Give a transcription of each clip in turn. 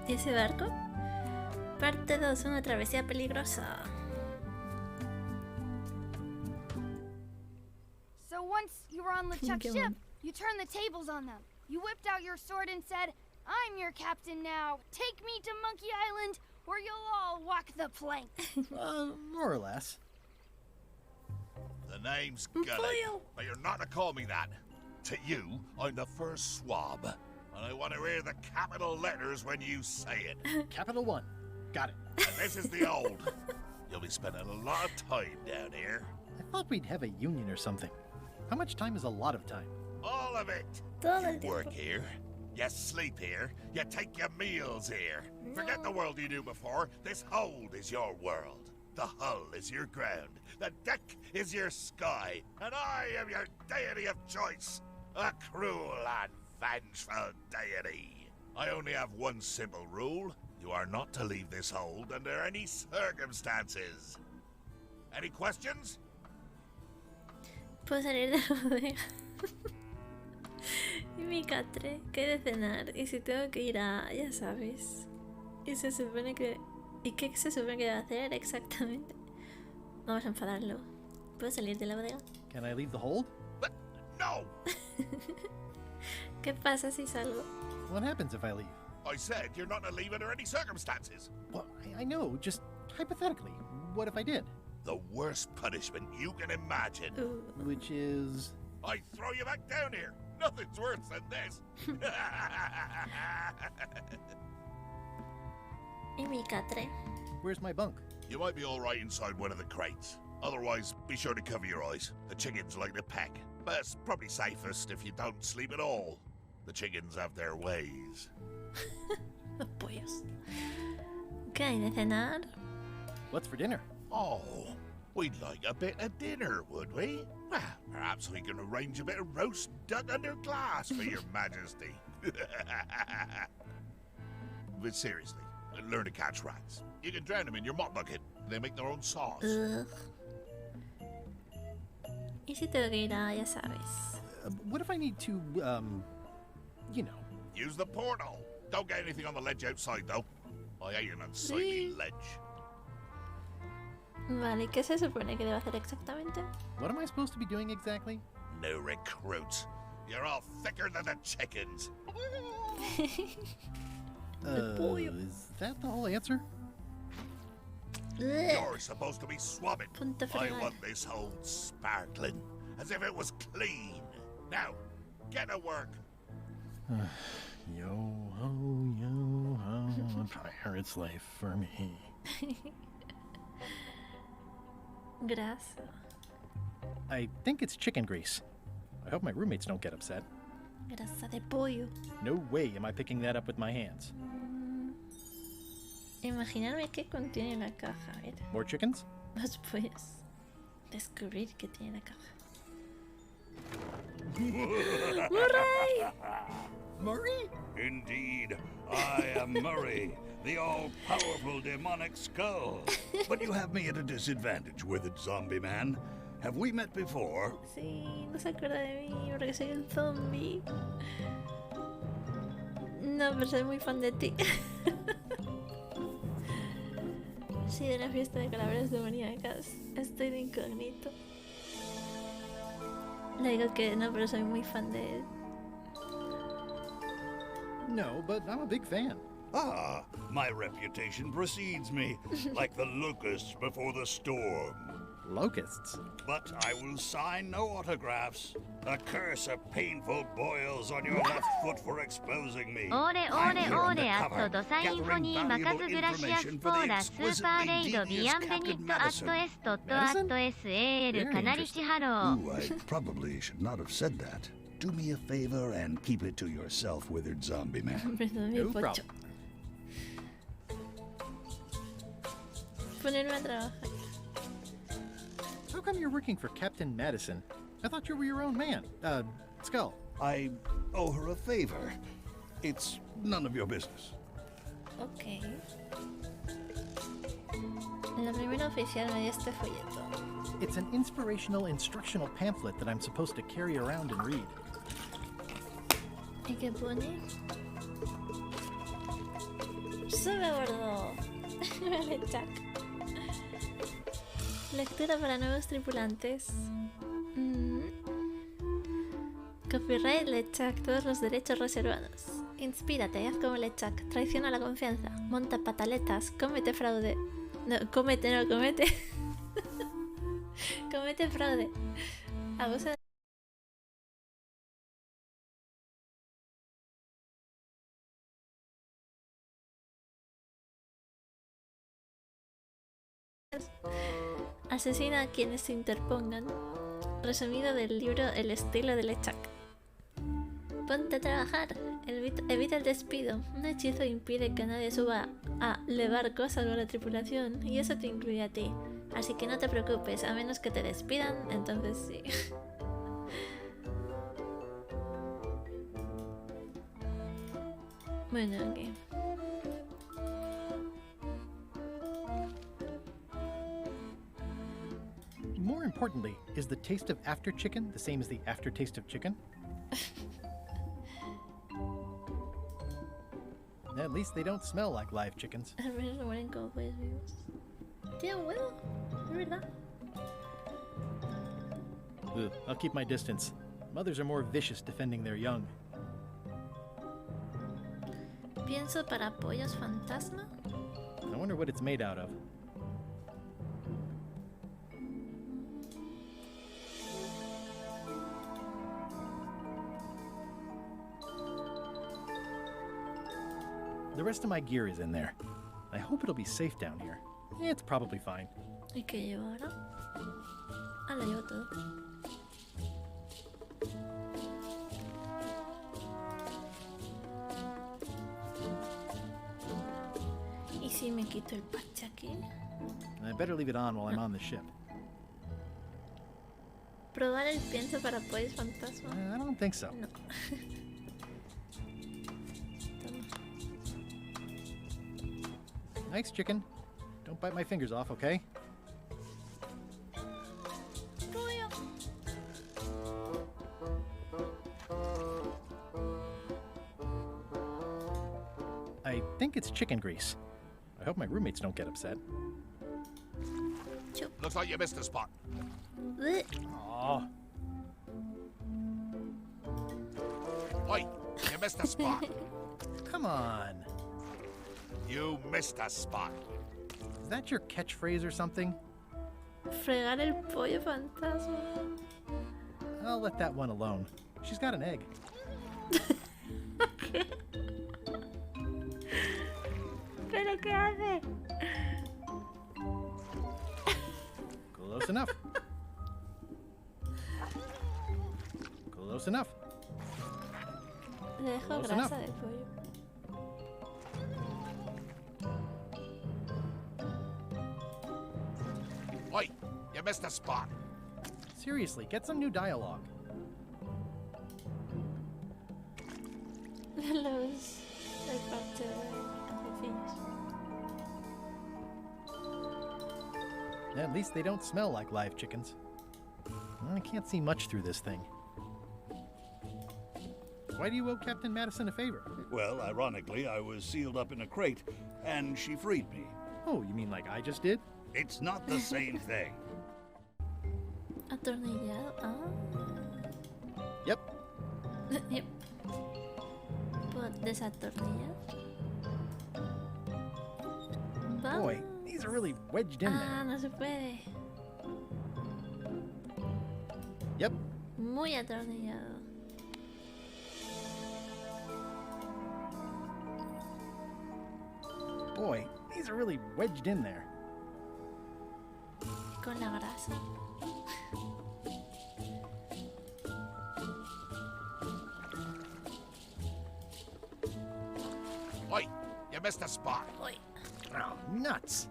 ¿Y ese barco? Parte 2, una travesía peligrosa. So once you were on LeChuck's ship, you turned the tables on them. You whipped out your sword and said, "I'm your captain now. Take me to Monkey Island, or you'll all walk the plank." More or less. The name's Gully, but you're not to call me that. To you, I'm the first swab, and I want to hear the capital letters when you say it. Capital 1. Got it. And this is the old. You'll be spending a lot of time down here. I thought we'd have a union or something. How much time is a lot of time? All of it. You work here, you sleep here, you take your meals here. Forget the world you knew before. This hold is your world. The hull is your ground. The deck is your sky. And I am your deity of choice. A cruel and vengeful deity. I only have one simple rule. You are not to leave this hold under any circumstances. Any questions? Puedo salir de la bodega. Y mi catre, que he de cenar. Y si tengo que ir a... ya sabes. Y se supone que... ¿Y qué se supone que debe hacer exactamente? Vamos a enfadarlo. ¿Puedo salir de la bodega? Can I leave the hold? But no! ¿Qué pasa si salgo? What happens if I leave? I said you're not to leave under any circumstances. Well, I know, just hypothetically. What if I did? The worst punishment you can imagine. Ooh. Which is... I throw you back down here. Nothing's worse than this. Y mi catre. Where's my bunk? You might be all right inside one of the crates. Otherwise, be sure to cover your eyes. The chickens like to peck. But it's probably safest if you don't sleep at all. The chickens have their ways. Los pollos. ¿Qué hay de cenar? What's for dinner? Oh, we'd like a bit of dinner, would we? Well, perhaps we can arrange a bit of roast duck under glass for your majesty. But seriously, learn to catch rats. You can drown them in your mop bucket. They make their own sauce. Ugh. ¿Y si tengo que ir a, ya sabes? What if I need to, you know... Use the portal. Don't get anything on the ledge outside, though. I hate an unsightly ledge. Vale, ¿qué se supone que debo hacer exactamente? What am I supposed to be doing exactly? No recruits. You're all thicker than the chickens. Is that the whole answer? You're supposed to be swabbing. Punto I final. want this hold sparkling, as if it was clean. Now, get to work. Yo-ho, a pirate's life for me. Grasa. I think it's chicken grease. I hope my roommates don't get upset. Grasa de pollo. No way am I picking that up with my hands. Imaginarme qué contiene la caja. A ver. More chickens? Los pollos. Descubrir qué tiene la caja. ¡Murray! Murray? Indeed, I am Murray, the all-powerful demonic skull. But you have me at a disadvantage, withered zombie man. Have we met before? Sí, no se acuerda de mí porque soy un zombie. No, pero soy muy fan de ti. Sí, de una fiesta de calaveras demoníacas. Estoy de incógnito. Le digo que no, pero soy muy fan de él. No, but I'm a big fan. Ah, my reputation precedes me, like the locusts before the storm. Locusts? But I will sign no autographs. A curse of painful boils on your left foot for exposing me. オーレオーレオーレアットドサインフォニーマカズグラシアスポーラスーパーレイドビアンベニットアットエストットアット SAL かなりしハロー Ooh, I probably should not have said that. Do me a favor and keep it to yourself, withered zombie man. No problem. Ponerme a trabajar. How come you're working for Captain Madison? I thought you were your own man. Skull. I owe her a favor. It's none of your business. Ok. La primera oficial me dio este folleto. It's an inspirational instructional pamphlet that I'm supposed to carry around and read. ¿Y qué pone? Sube a bordo. Vale, Chuck. Lectura para nuevos tripulantes. Copyright LeChuck, todos los derechos reservados. Inspírate, haz como LeChuck, traiciona la confianza, monta pataletas, comete fraude. No, comete. Comete fraude. Abusa de... Asesina a quienes se interpongan. Resumido del libro El estilo de LeChuck. Ponte a trabajar. Evita el despido. Un hechizo impide que nadie suba a levar cosas con la tripulación y eso te incluye a ti. Así que no te preocupes, a menos que te despidan, entonces sí. Bueno, ok. More importantly, is the taste of after chicken the same as the aftertaste of chicken? At least they don't smell like live chickens. Al menos no mueren como pollos vivos. Tiene un huevo, es verdad. Ugh, I'll keep my distance. Mothers are more vicious defending their young. Pienso para pollos fantasma. I wonder what it's made out of. The rest of my gear is in there. I hope it'll be safe down here. It's probably fine. ¿Y qué llevo ahora? Ah, lo llevo todo. ¿Y si me quito el parche aquí? I better leave it on while I'm on the ship. ¿Probar el pienso para pollos fantasma? I don't think so. No. Nice chicken. Don't bite my fingers off, okay? I think it's chicken grease. I hope my roommates don't get upset. Looks like you missed a spot. Aw. Oi, you missed a spot. Come on. You missed a spot. Is that your catchphrase or something? Fregar el pollo fantasma. I'll let that one alone. She's got an egg. ¿Pero qué hace? Close enough. Close enough. Le dejo Close grasa enough. del pollo. Oi, you missed a spot. Seriously, get some new dialogue. Los... El parte de At least they don't smell like live chickens. I can't see much through this thing. Why do you owe Captain Madison a favor? Well, ironically, I was sealed up in a crate, and she freed me. Oh, you mean like I just did? It's not the same thing. Atornillado. Ah. Yep. Yep. ¿Puedo desatornillar? Boy, these are really wedged in Ah, there. no se puede. Yep. Muy atornillado. Boy, these are really wedged in there. Con la grasa. Oi, you missed a spot. Uy. Oh, nuts.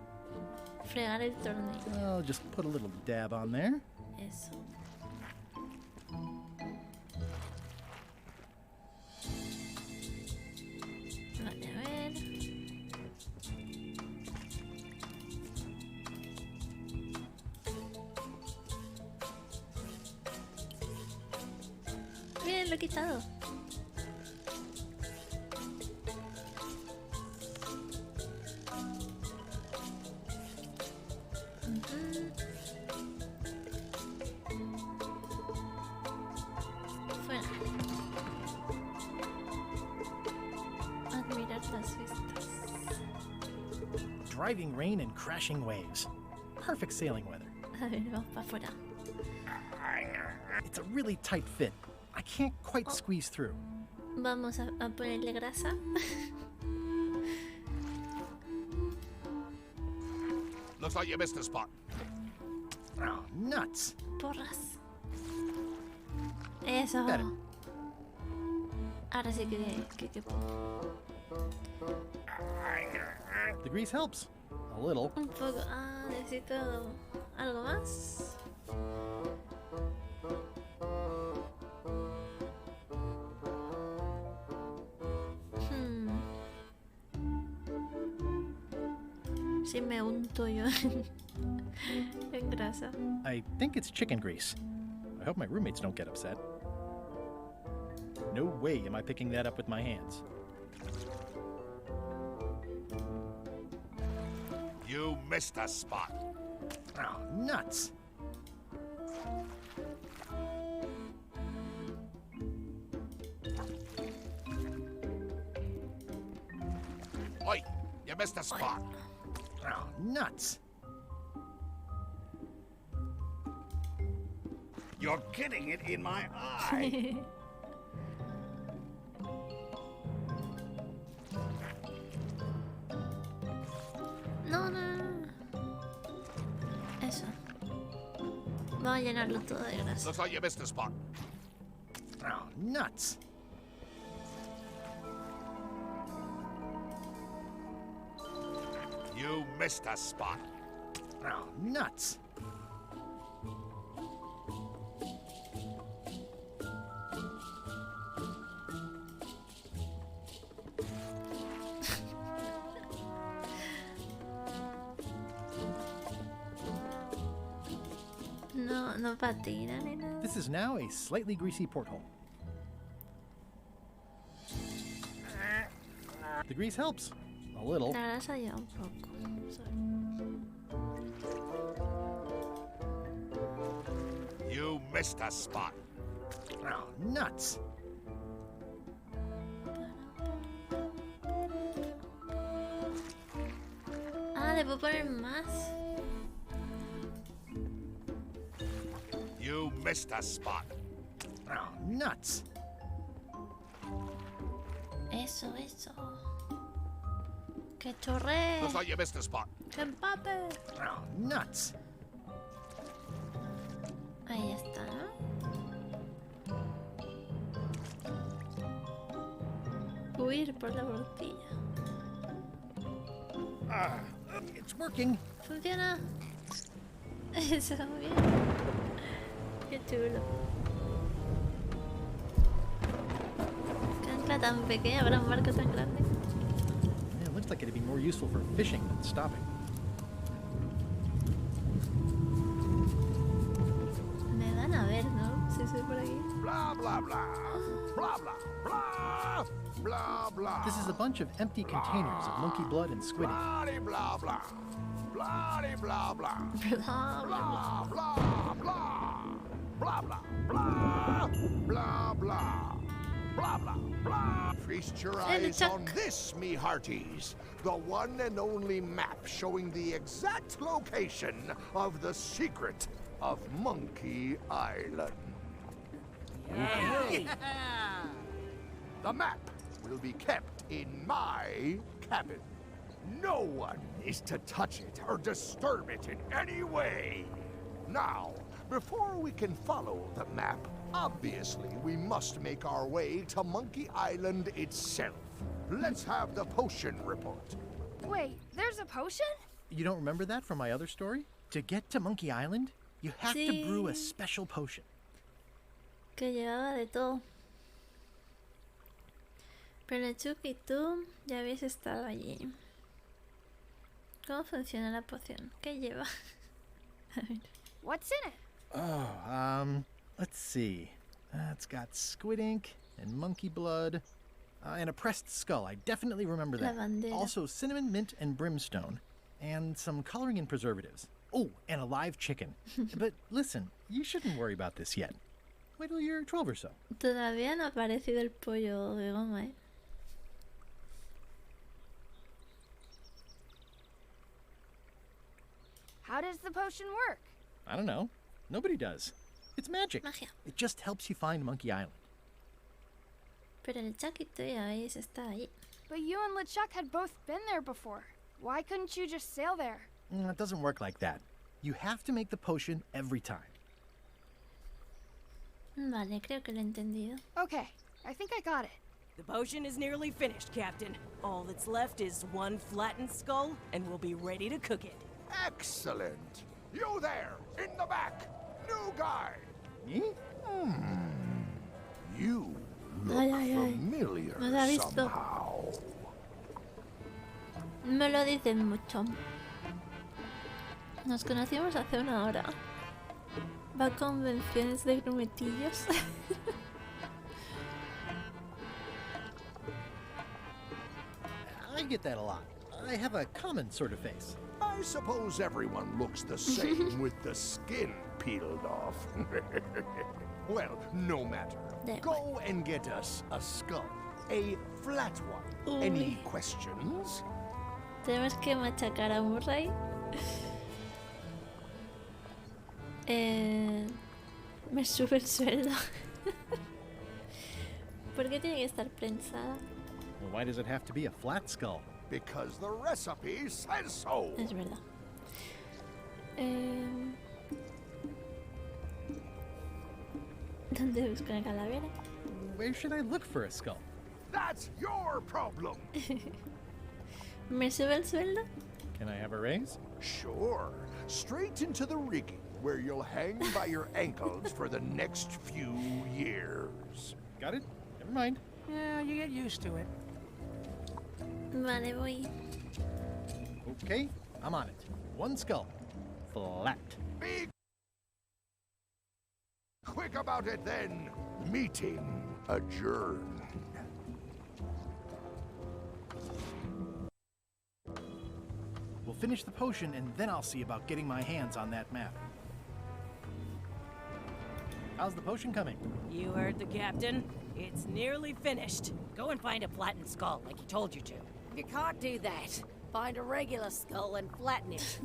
Fregar el tornillo. I'll just put a little dab on there. Eso. Vale, a ver. Bien, lo he quitado. Las vistas. Driving rain and crashing waves. Perfect sailing weather. A ver, vamos para afuera. It's a really tight fit. I can't quite squeeze through. Vamos a ponerle grasa. Looks like you missed a spot. Oh, nuts. Porras. Eso. Better. Ahora sí que puedo. The grease helps. A little. Un poco. Ah, necesito algo más. Si me unto yo en grasa. I think it's chicken grease. I hope my roommates don't get upset. No way am I picking that up with my hands. You missed a spot. Oh, nuts. Oi, you missed a spot. Oh, nuts. You're getting it in my eye. No. Eso. Vamos a llenarlo todo de grasa. Looks like you missed a spot. Oh, nuts. You missed a spot. Oh, nuts. No patina ni nada. This is now a slightly greasy porthole. The grease helps. A little. La grasa ya un poco. You missed a spot. Oh, nuts. Ah, le puedo poner más. You missed a spot. Oh, nuts. Eso. Que chorre. Looks like you missed a spot. Que empape. Oh, nuts. Ahí está, ¿no? Huir por la tortilla. It's working. Funciona. Eso, bien. Qué chulo. Qué ancla tan pequeña para un barco tan grande. It looks like it'd be more useful for fishing than stopping. Me van a ver, ¿no? Si soy por aquí. Blah, blah, blah. Blah, blah, blah. Blah, blah. This is a bunch of empty containers of monkey blood and squid ink. Blah, blah, blah. Blah, blah, blah. Bla, Blah, bla, blah, blah. Blah, blah, blah. Blah, blah. Blah, blah, blah. Feast your eyes Chuck. on this, me hearties. The one and only map showing the exact location of the secret of Monkey Island. The map will be kept in my cabin. No one is to touch it or disturb it in any way. Now, before we can follow the map, obviously we must make our way to Monkey Island itself. Let's have the potion report. Wait, there's a potion? You don't remember that from my other story? To get to Monkey Island, you have to Sí. brew a special potion. que llevaba de todo. Pero Chuck y tú ya habéis estado allí. ¿Cómo funciona la poción? ¿Qué lleva? A ver. What's in it? Oh, let's see. It's got squid ink and monkey blood and a pressed skull. I definitely remember that. La bandera. Also cinnamon, mint, and brimstone. And some coloring and preservatives. Oh, and a live chicken. But listen, you shouldn't worry about this yet. Wait till you're 12 or so. Todavía no ha aparecido el pollo de goma, ¿eh? How does the potion work? I don't know. Nobody does. It's magic. Magia. It just helps you find Monkey Island. Pero el Chuckito ya veis está ahí. But you and LeChuck had both been there before. Why couldn't you just sail there? It doesn't work like that. You have to make the potion every time. Vale, creo que lo he entendido. Okay, I think I got it. The potion is nearly finished, Captain. All that's left is one flattened skull, and we'll be ready to cook it. Excellent. You there, in the back. New guy. Me? You look Ay, ay, ay. familiar No la he visto. somehow. Me lo dicen mucho. Nos conocimos hace una hora. Va a convenciones de grumetillos. I get that a lot. I have a common sort of face. I suppose everyone looks the same with the skin peeled off. Well, no matter. There. Go and get us a skull. A flat one. Uy. Any questions? Tenemos que machacar a Murray. Me sube el sueldo. ¿Por qué tiene que estar prensada? Well, why does it have to be a flat skull? Because the recipe says so. Es verdad. ¿Dónde busco la calavera? Where should I look for a skull? That's your problem. ¿Me sube el sueldo? Can I have a raise? Sure. Straight into the rigging, where you'll hang by your ankles for the next few years. Got it? Never mind. Yeah, you get used to it. Vale, voy. Okay, I'm on it. One skull. Flat. Be quick about it then. Meeting adjourned. We'll finish the potion and then I'll see about getting my hands on that map. How's the potion coming? You heard the Captain. It's nearly finished. Go and find a flattened skull, like he told you to. You can't do that. Find a regular skull and flatten it.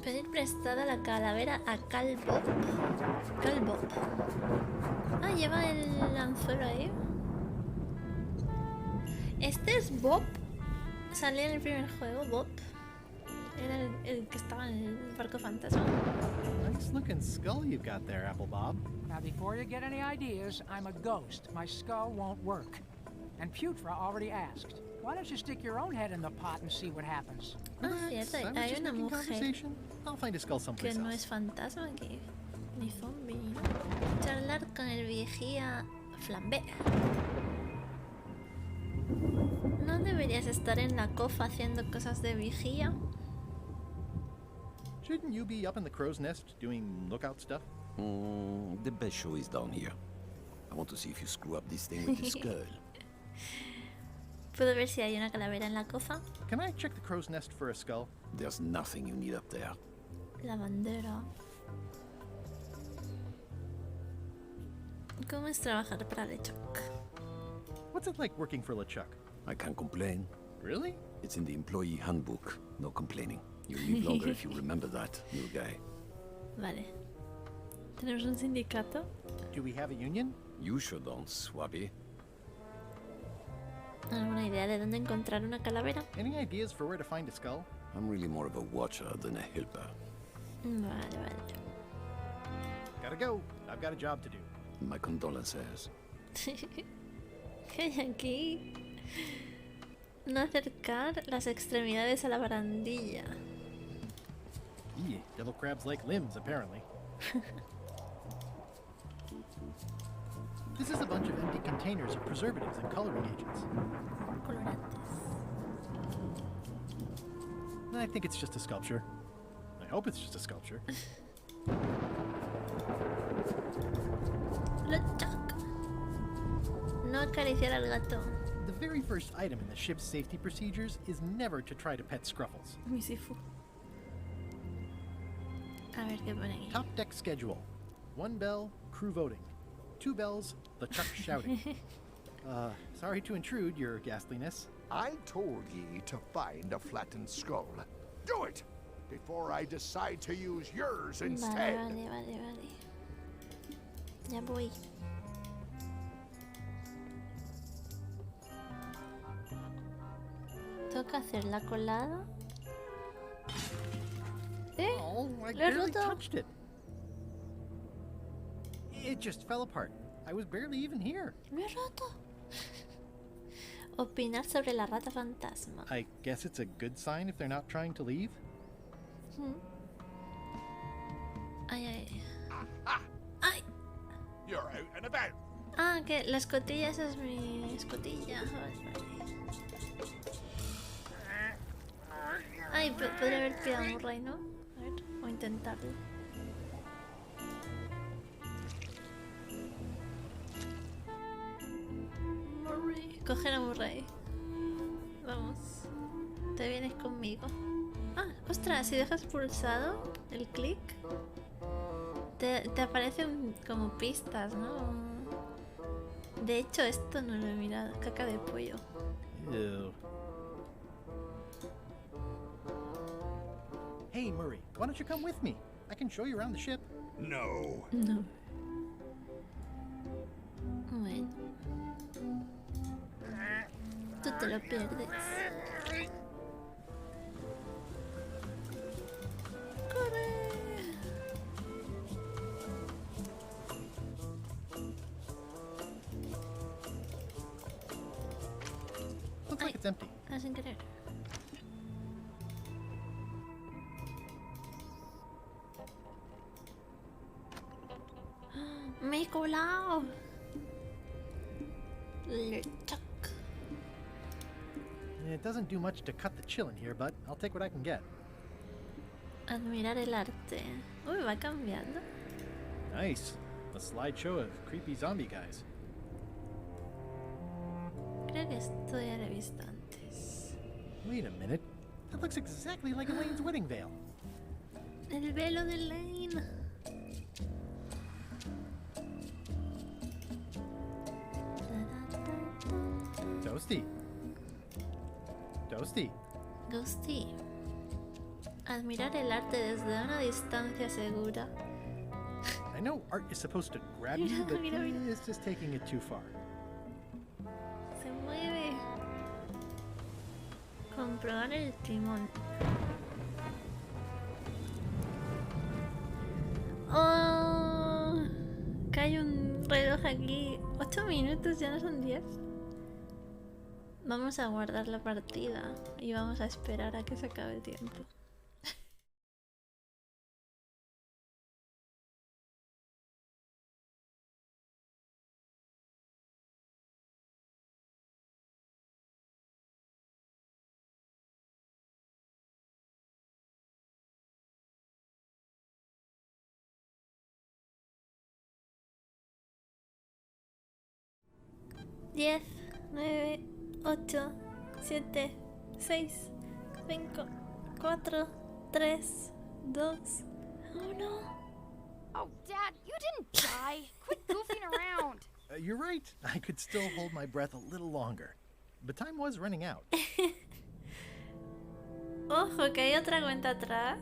Pedir prestada la calavera a Calbo. Calbo. Ah, lleva el anzuelo ahí. Este es Bob. Salía en el primer juego, Bob. Era el que estaba en el barco fantasma. Nice looking skull you've got there, Apple Bob. Now, before you get any ideas, I'm a ghost. My skull won't work. And Putra already asked. Why don't you stick your own head in the pot and see what happens? Ah, cierto, I was hay just una making mujer conversation. I'll find a skull que someplace no else. es fantasma aquí, ni zombie, ¿no? Charlar con el vigía Flambé. ¿No deberías estar en la cofa haciendo cosas de vigía? Shouldn't you be up in the crow's nest doing lookout stuff? The best show is down here. I want to see if you screw up this thing with this girl. ¿Puedo ver si hay una calavera en la cofa? Can I check the crow's nest for a skull? There's nothing you need up there. La bandera. ¿Cómo es trabajar para LeChuck? What's it like working for LeChuck? I can't complain. Really? It's in the employee handbook. No complaining. You'll live longer if you remember that, new guy. Vale. ¿Tenemos un sindicato? Do we have a union? You sure don't, Swabby. ¿Alguna idea de dónde encontrar una calavera? Any ideas for where to find a skull? I'm really more of a watcher than a helper. Vale, vale. Gotta go. I've got a job to do. My condolences. ¿Qué hay aquí? No acercar las extremidades a la barandilla. Devil crabs like limbs, apparently. This is a bunch of empty containers of preservatives and coloring agents. Colorantes. I think it's just a sculpture. I hope it's just a sculpture. LeChuck. No acariciar al gato. The very first item in the ship's safety procedures is never to try to pet scruffles. Mi sifu. A ver qué pone aquí. Top deck schedule. 1 bell, crew voting. 2 bells, LeChuck shouting. Sorry to intrude, your ghastliness. I told ye to find a flattened skull. Do it! before I decide to use yours Vale, instead. vale. Ya voy. Toca hacer la colada. Oh, I Lo he barely roto. touched it. It just fell apart. I was barely even here. Lo he roto. Opinar sobre la rata fantasma. I guess it's a good sign if they're not trying to leave. Ay. Aha! You're out and about. Ah, que la escotilla, esa es mi escotilla. Vale. Ay, podría haber pillado un Murray, ¿no? A ver, voy a intentarlo. Murray. Coger a Murray. Vamos. Te vienes conmigo. Ah, ostras, si dejas pulsado el clic, te aparecen como pistas, ¿no? De hecho, esto no lo he mirado. Caca de pollo. Ew. Hey, Murray, why don't you come with me? I can show you around the ship. No. No. Bueno. Tú te lo pierdes. ¡Corre! Looks like it's empty. Ah, sin querer. Me he colado. LeChuck. It doesn't do much to cut the chill in here, but I'll take what I can get. Admirar el arte. Uy, va cambiando. Nice. A slideshow of creepy zombie guys. Creo que esto ya lo he visto antes. Wait a minute. That looks exactly like Elaine's wedding veil. El velo de Elaine. Toasty. Toasty. Ghosty. Admirar el arte desde una distancia segura. I know art is supposed to grab you, but Mira. it's just taking it too far. Se mueve. Comprobar el timón. Oh, que hay un reloj aquí. 8 minutos, ya no son 10. Vamos a guardar la partida y vamos a esperar a que se acabe el tiempo. Diez, 9, 8, 7, 6, 5, 4, 3, 2, 1. Oh, Dad, you didn't die. Quit goofing around. You're right. I could still hold my breath a little longer. But time was running out. Ojo, que hay otra cuenta atrás.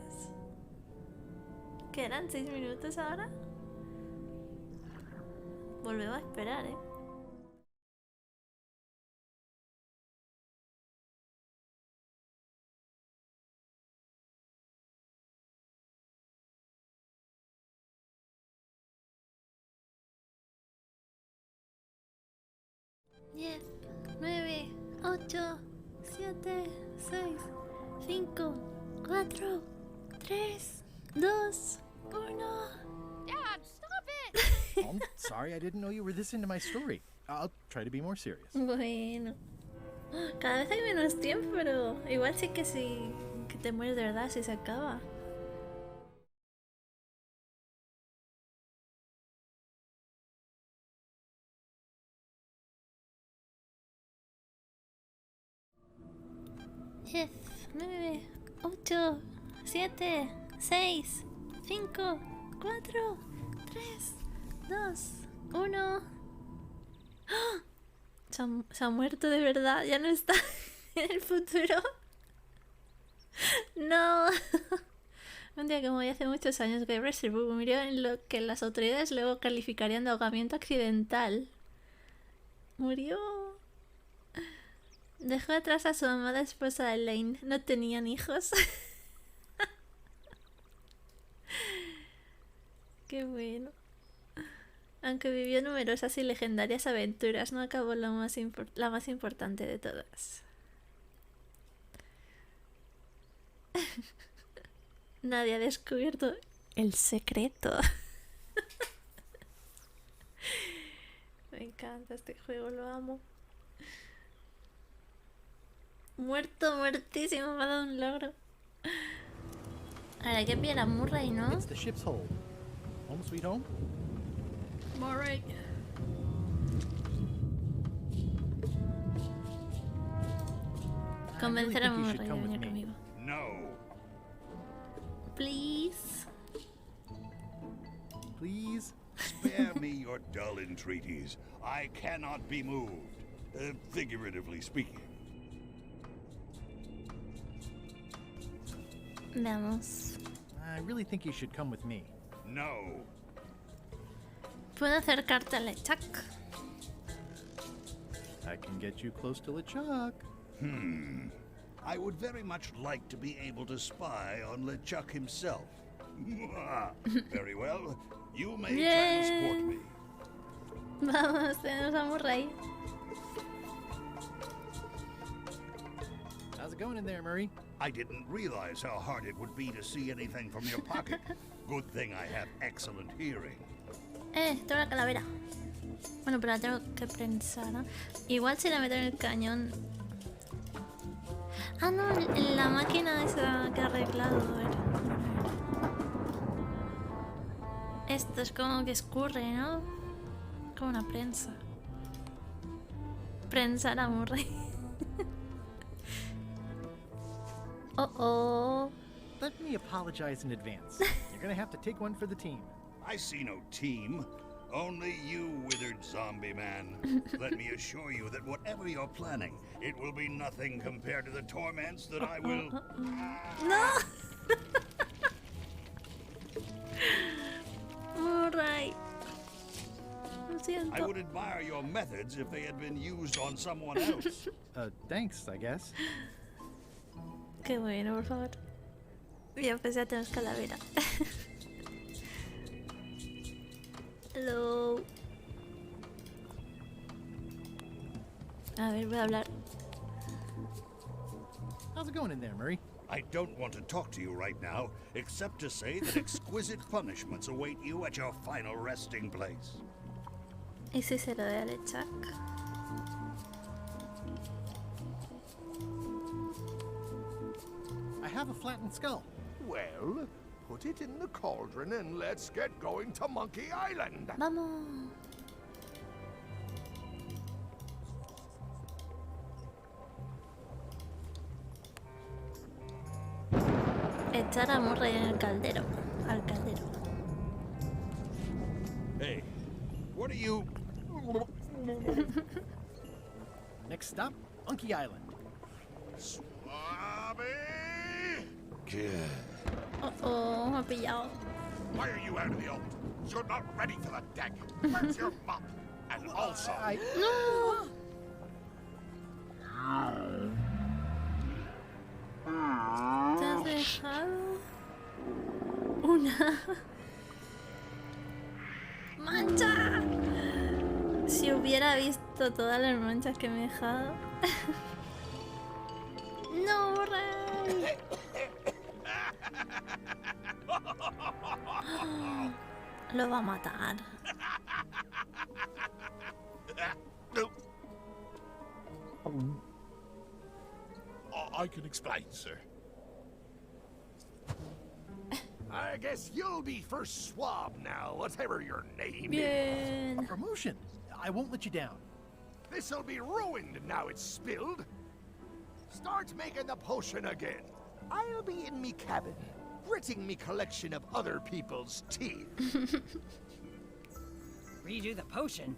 ¿Que eran 6 minutos ahora? Volvemos a esperar, ¿eh? Diez, 9, 8, 7, 6, 5, 4, 3, 2, 1. Dad, stop it! I'm sorry, I didn't know you were this into my story. I'll try to be more serious. Bueno, cada vez hay menos tiempo, pero igual sí que sí que te mueres de verdad si se acaba. Diez, 9, 8, 7, 6, 5, 4, 3, 2, 1. ¡Ah! Se ha muerto de verdad, ya no está en el futuro. No. Un día como hoy hace muchos años, guybrush murió en lo que las autoridades luego calificarían de ahogamiento accidental. Murió. Dejó atrás a su amada esposa Elaine. No tenían hijos. Qué bueno. Aunque vivió numerosas y legendarias aventuras, no acabó la más importante de todas. Nadie ha descubierto el secreto. Me encanta este juego, lo amo. Muertísimo, me ha dado un logro. Ahora hay que pillar a Murray, ¿no? It's the ship's hold. Home sweet home? Murray. Convencer a Murray de venir conmigo. No. Please. Please? Spare me your dull entreaties. I cannot be moved, figuratively speaking. Veamos. I really think you should come with me. No. ¿Puedo acercarte a LeChuck? I can get you close to LeChuck. I would very much like to be able to spy on LeChuck himself. Very well. You may transport me. Vamos, tenemos a Murray. How's it going in there, Murray? I didn't realize how hard it would be to see anything from your pocket. Good thing I have excellent hearing. Tengo la calavera. Bueno, pero la tengo que prensar, ¿no? Igual si la meto en el cañón... Ah, no, la máquina esa que ha arreglado. A ver. Esto es como que escurre, ¿no? Como una prensa. Prensar a Murray. Oh. Let me apologize in advance. You're gonna have to take one for the team. I see no team. Only you, withered zombie man. Let me assure you that whatever you're planning, it will be nothing compared to the torments that I will... No! Murray. Lo siento. I would admire your methods if they had been used on someone else. Thanks, I guess. Qué bueno, por favor. Ya, pues ya tenemos calavera. Hello. A ver, voy a hablar. How's it going in there, Murray? I don't want to talk to you right now, except to say that exquisite punishments await you at your final resting place. ¿Y si se lo doy a LeChuck? I have a flattened skull. Well, put it in the cauldron and let's get going to Monkey Island. Vamos. Echar a Murray en el caldero. Al caldero. Hey, what are you... Next stop, Monkey Island. Swabby! Oh, me ha pillado. Why are you out of the old? You're not ready for the deck. Where's your mop? And also... ¡No! ¿Te has dejado una mancha? Si hubiera visto todas las manchas que me he dejado. ¡No, Murray! Lo va a matar. I can explain, sir. I guess you'll be first swab now, whatever your name Bien. A promotion. I won't let you down. This'll be ruined now it's spilled. Start making the potion again. I'll be in me cabin, gritting me collection of other people's teeth. Redo the potion?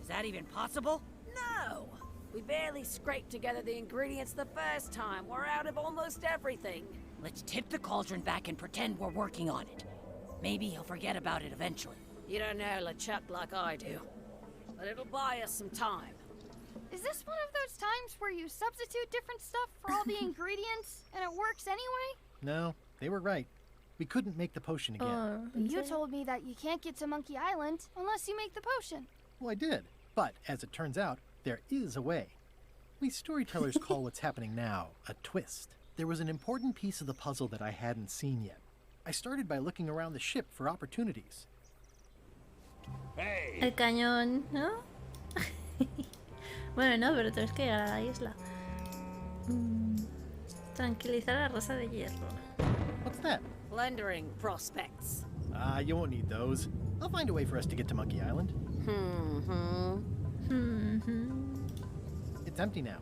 Is that even possible? No! We barely scraped together the ingredients the first time. We're out of almost everything. Let's tip the cauldron back and pretend we're working on it. Maybe he'll forget about it eventually. You don't know LeChuck like I do. But it'll buy us some time. Is this one of those times where you substitute different stuff for all the ingredients and it works anyway? No, they were right. We couldn't make the potion again. You told me that you can't get to Monkey Island unless you make the potion. Well, I did. But, as it turns out, there is a way. We storytellers call what's happening now a twist. There was an important piece of the puzzle that I hadn't seen yet. I started by looking around the ship for opportunities. Hey! El cañón, ¿no? Bueno, no, pero tienes que llegar a la isla. Tranquilizar a Rosa de Hierro. What's that? Plundering prospects. You won't need those. I'll find a way for us to get to Monkey Island. It's empty now.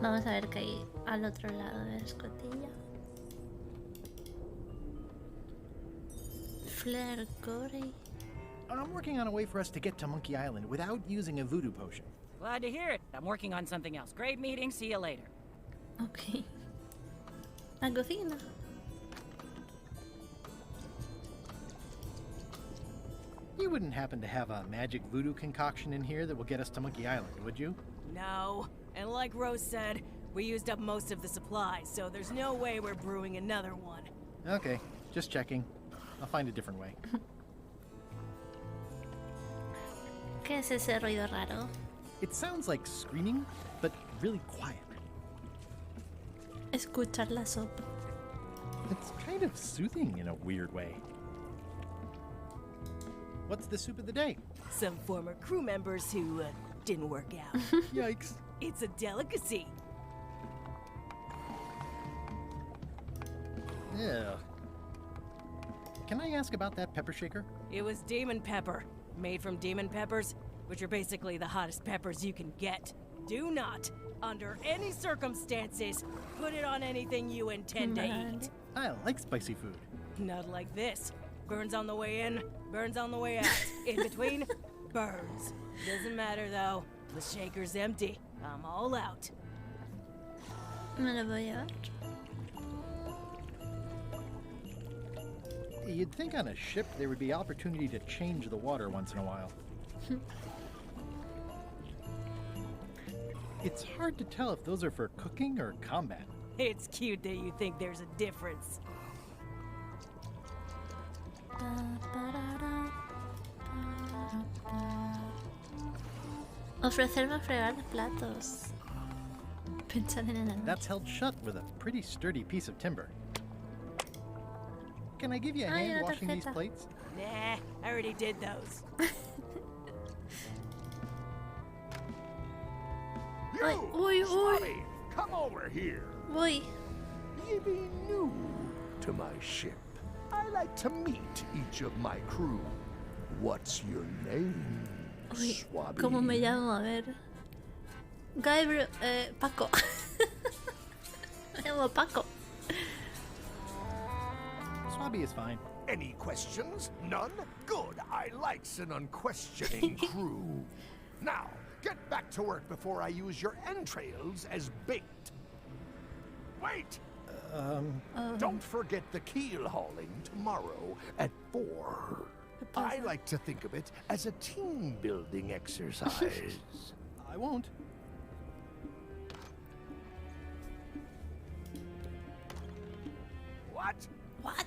Vamos a ver qué hay al otro lado de la escotilla. Flare Corey. I'm working on a way for us to get to Monkey Island without using a voodoo potion. Glad to hear it. I'm working on something else. Great meeting. See you later. Okay. La cocina. You wouldn't happen to have a magic voodoo concoction in here that will get us to Monkey Island, would you? No. And like Rose said, we used up most of the supplies, so there's no way we're brewing another one. Okay, just checking. I'll find a different way. ¿Qué es ese ruido raro? It sounds like screaming, but really quiet. Escuchar la sopa. It's kind of soothing in a weird way. What's the soup of the day? Some former crew members who didn't work out. Yikes. It's a delicacy. Yeah. Can I ask about that pepper shaker? It was demon pepper, made from demon peppers, which are basically the hottest peppers you can get. Do not, under any circumstances, put it on anything you intend to eat. I like spicy food. Not like this. Burns on the way in, burns on the way out. In between, burns. Doesn't matter though. The shaker's empty. I'm all out. Me lo voy a llevar. You'd think on a ship there would be opportunity to change the water once in a while. It's hard to tell if those are for cooking or combat. It's cute that you think there's a difference. Ofrecerme a fregar los platos. Pensar en el almuerzo. That's held shut with a pretty sturdy piece of timber. Can I give you a hand washing these plates? Nah, I already did those. You, Swabby, come over here. Voy. You be new to my ship. I like to meet each of my crew. What's your name, Swabby? ¿Cómo me llamo? A ver. Guybrush, Paco. Me llamo Paco. Swabby is fine. Any questions? None? Good. I likes an unquestioning crew. Now, get back to work before I use your entrails as bait. Wait! Don't forget the keel hauling tomorrow at 4. I like to think of it as a team-building exercise. I won't. What? What?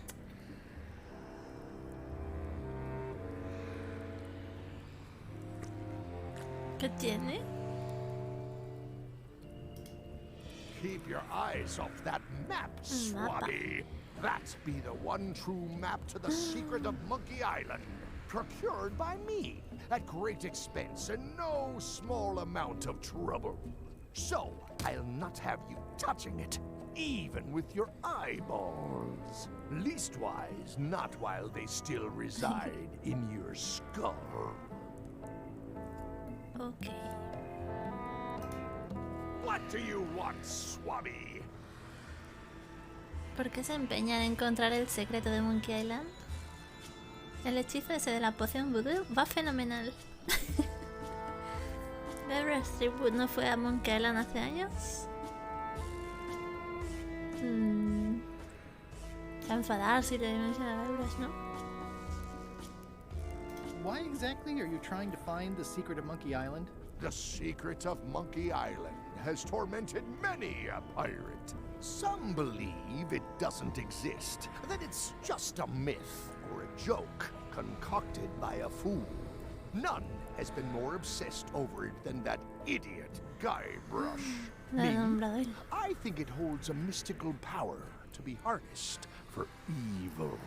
¿Qué tiene? Keep your eyes off that map, Swabby. That be the one true map to the secret of Monkey Island. Procured by me at great expense and no small amount of trouble. So, I'll not have you touching it, even with your eyeballs. Leastwise, not while they still reside in your skull. Okay. What do you want, Swabby? ¿Por qué se empeña en encontrar el secreto de Monkey Island? El hechizo ese de la poción voodoo va fenomenal. Threepwood no fue a Monkey Island hace años. Se va a enfadar si le menciona a guybrush, ¿no? Why exactly are you trying to find the secret of Monkey Island? The secret of Monkey Island has tormented many a pirate. Some believe it doesn't exist, that it's just a myth or a joke concocted by a fool. None has been more obsessed over it than that idiot Guybrush. Me, I think it holds a mystical power to be harnessed for evil.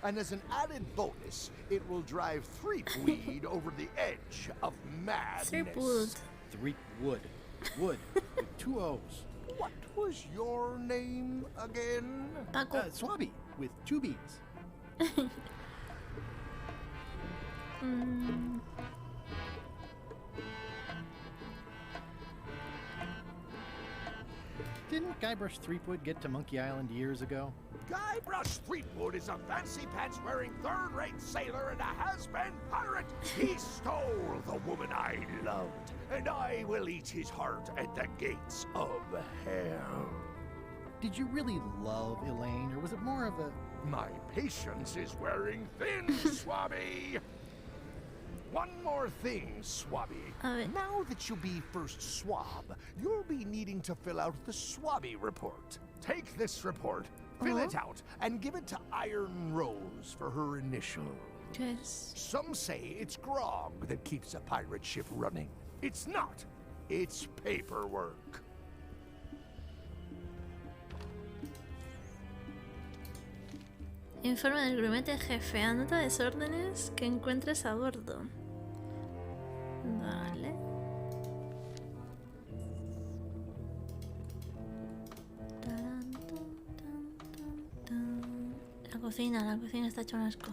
And as an added bonus, it will drive Threepwood over the edge of madness. Threepwood. Threepwood. Wood with 2 O's. What was your name again? Swabby with 2 B's. Didn't Guybrush Threepwood get to Monkey Island years ago? Guybrush Threepwood is a fancy-pants-wearing third-rate sailor and a has-been pirate. He stole the woman I loved, and I will eat his heart at the gates of hell. Did you really love Elaine, or was it more of a... My patience is wearing thin, Swabby. One more thing, Swabby. Now that you'll be first swab, you'll be needing to fill out the Swabby report. Take this report, fill it out, and give it to Iron Rose for her initial. Yes. Some say it's grog that keeps a pirate ship running. It's not. It's paperwork. Informe del grumete jefe. Anota desórdenes que encuentres a bordo. Vale. La cocina está hecha un asco.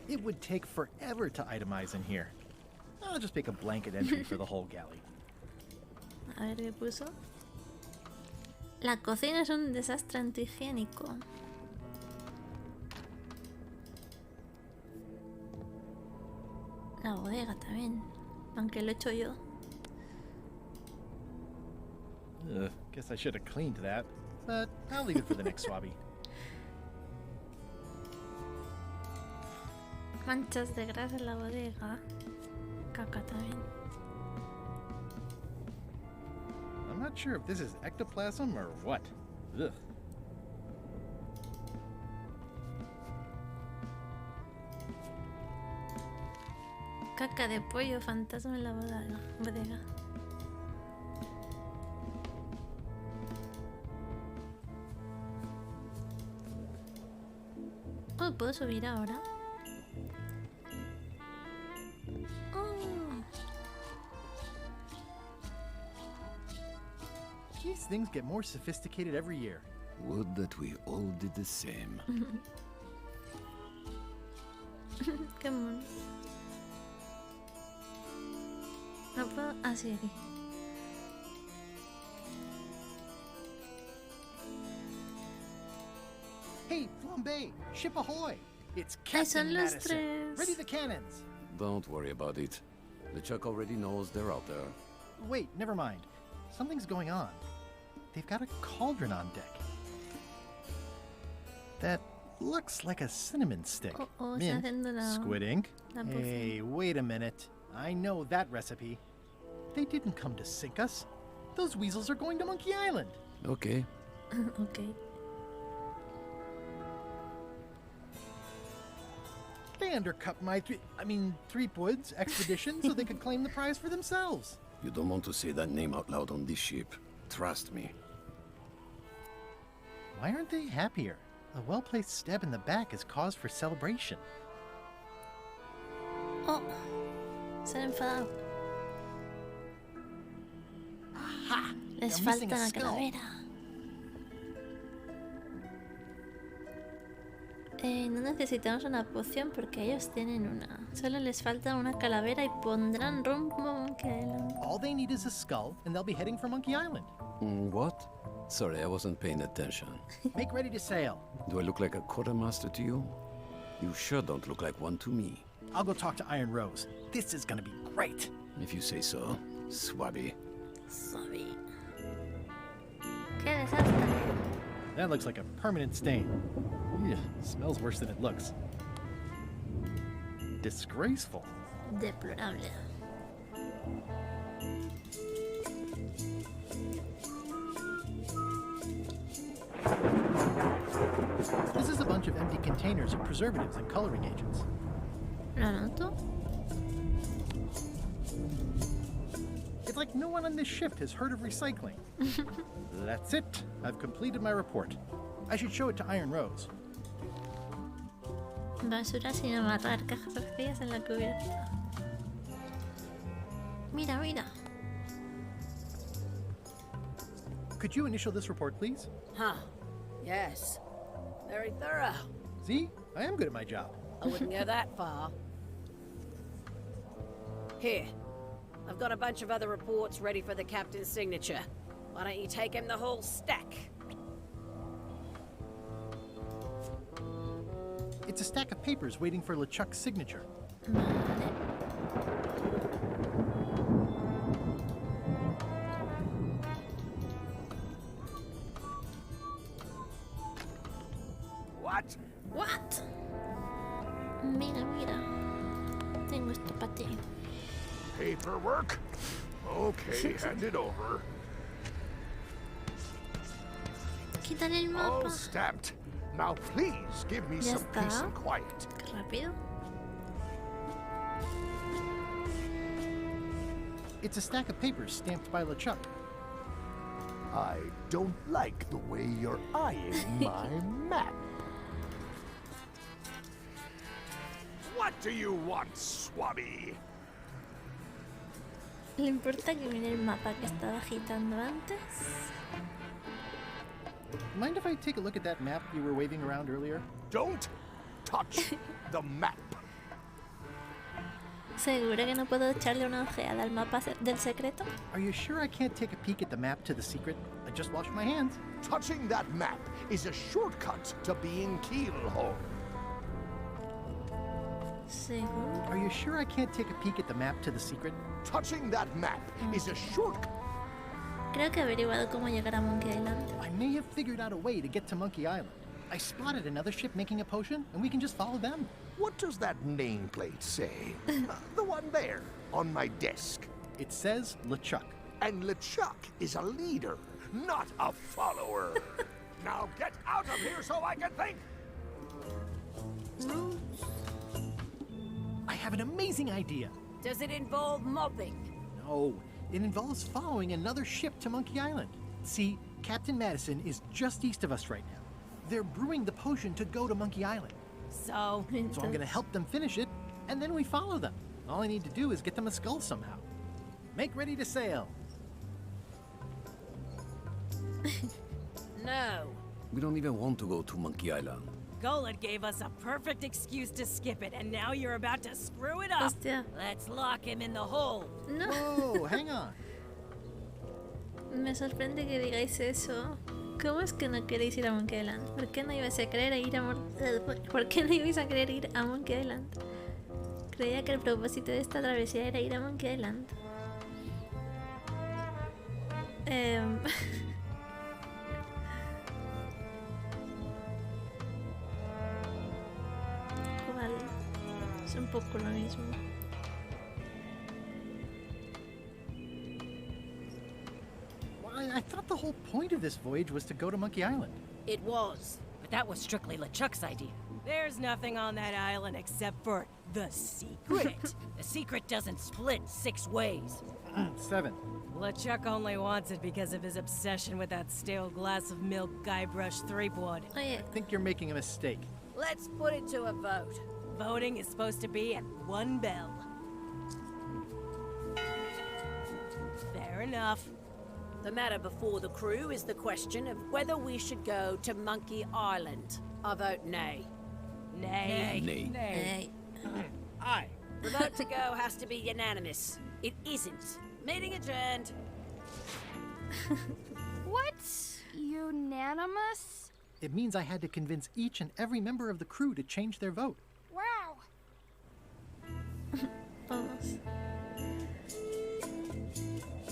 It would take forever to itemize in here. I'll just make a blanket entry for the whole galley. A ver qué puso. La cocina es un desastre antihigiénico. La bodega también, aunque lo he hecho yo. Guess I should have cleaned that, but I'll leave it for the next swabby. Manchas de grasa en la bodega. Caca también. I'm not sure if this is ectoplasm or what. Ugh. Caca de pollo fantasma en la bodega. Oh, ¿puedo subir ahora? These things get more sophisticated every year. Would that we all did the same. Come on. No puedo... Ah, sí, aquí. Hey, Flambe! Ship ahoy! It's Captain Madison! Ready the cannons! Don't worry about it. LeChuck already knows they're out there. Wait, never mind. Something's going on. They've got a cauldron on deck. That looks like a cinnamon stick. Mint, squid ink. Hey, wait a minute. I know that recipe. They didn't come to sink us. Those weasels are going to Monkey Island. Okay. Okay. They undercut my Threepwood's expedition so they could claim the prize for themselves. You don't want to say that name out loud on this ship. Trust me. Why aren't they happier? A well-placed stab in the back is cause for celebration. Oh, se han enfadado. Aha! Les falta la calavera. No necesitamos una poción porque ellos tienen una. Solo les falta una calavera y pondrán rumbo a Monkey Island. All they need is a skull, and they'll be heading for Monkey Island. What? Sorry, I wasn't paying attention. Make ready to sail. Do I look like a quartermaster to you? You sure don't look like one to me. I'll go talk to Iron Rose. This is gonna be great. If you say so, Swabby. Sorry. Qué desastre. That looks like a permanent stain. Ugh, smells worse than it looks. Disgraceful. Deplorable. This is a bunch of empty containers of preservatives and coloring agents. ¿Lo anoto? It's like no one on this ship has heard of recycling. That's it. I've completed my report. I should show it to Iron Rose. Basura sin amarrar, cajas vacías en la cubierta. Mira, mira. Could you initial this report, please? Huh. Yes. Very thorough. See? I am good at my job. I wouldn't go that far. Here. I've got a bunch of other reports ready for the captain's signature. Why don't you take him the whole stack? It's a stack of papers waiting for LeChuck's signature. What? What? Mira, mira. Tengo esto para ti. Paperwork? Okay, hand it over. Quítale el All mapa. stamped. Now please give me Ya some peace está. and quiet. Qué rápido. It's a stack of papers stamped by LeChuck. I don't like the way you're eyeing my map. What do you want, Swabby? ¿Le importa que mire el mapa que estaba agitando antes? Mind if I take a look at that map you were waving around earlier? Don't touch the map. ¿Seguro que no puedo echarle una ojeada al mapa del secreto? Are you sure I can't take a peek at the map to the secret? I just washed my hands. Touching that map is a shortcut to being keelhole. ¿Seguro? Are you sure I can't take a peek at the map to the secret? Touching that map is a shortcut. Creo que he averiguado cómo llegar a Monkey Island. I may have figured out a way to get to Monkey Island. I spotted another ship making a potion, and we can just follow them. What does that nameplate say? The one there, on my desk. It says LeChuck. And LeChuck is a leader, not a follower. Now get out of here so I can think! I have an amazing idea. Does it involve mobbing? No, it involves following another ship to Monkey Island. See, Captain Madison is just east of us right now. They're brewing the potion to go to Monkey Island. So I'm gonna help them finish it, and then we follow them. All I need to do is get them a skull somehow. Make ready to sail. No. We don't even want to go to Monkey Island. Golod gave us a perfect excuse to skip it, and now you're about to screw it up. Hostia. Let's lock him in the hole. No. Whoa, hang on. Me sorprende que digáis eso. ¿Cómo es que no queréis ir a Monkey Island? ¿Por qué no ibais a querer ir a ¿Por qué no ibais a querer ir a Monkey Island? Creía que el propósito de esta travesía era ir a Monkey Island. Vale. Es un poco lo mismo. I thought the whole point of this voyage was to go to Monkey Island. It was, but that was strictly LeChuck's idea. There's nothing on that island except for the secret. The secret doesn't split 6 ways. 7. LeChuck only wants it because of his obsession with that stale glass of milk guybrush threepwood. Oye, I think you're making a mistake. Let's put it to a vote. Voting is supposed to be at 1 bell. Fair enough. The matter before the crew is the question of whether we should go to Monkey Island. I vote nay. Nay. Nay. hey. Aye. The vote to go has to be unanimous. It isn't. Meeting adjourned. What? Unanimous? It means I had to convince each and every member of the crew to change their vote. Wow. Vamos.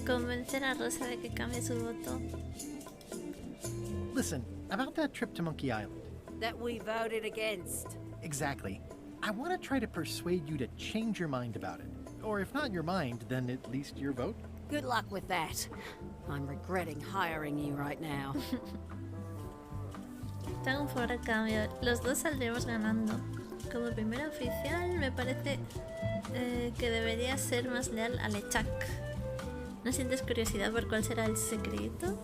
Convencer a Rosa de que cambie su voto. Listen, about that trip to Monkey Island. That we voted against. Exactly. I want to try to persuade you to change your mind about it. Or if not your mind, then at least your vote. Good luck with that. I'm regretting hiring you right now. Tengo un favor a cambio. Los dos saldremos ganando. Como primer oficial, me parece que debería ser más leal a Lechak. ¿No sientes curiosidad por cuál será el secreto?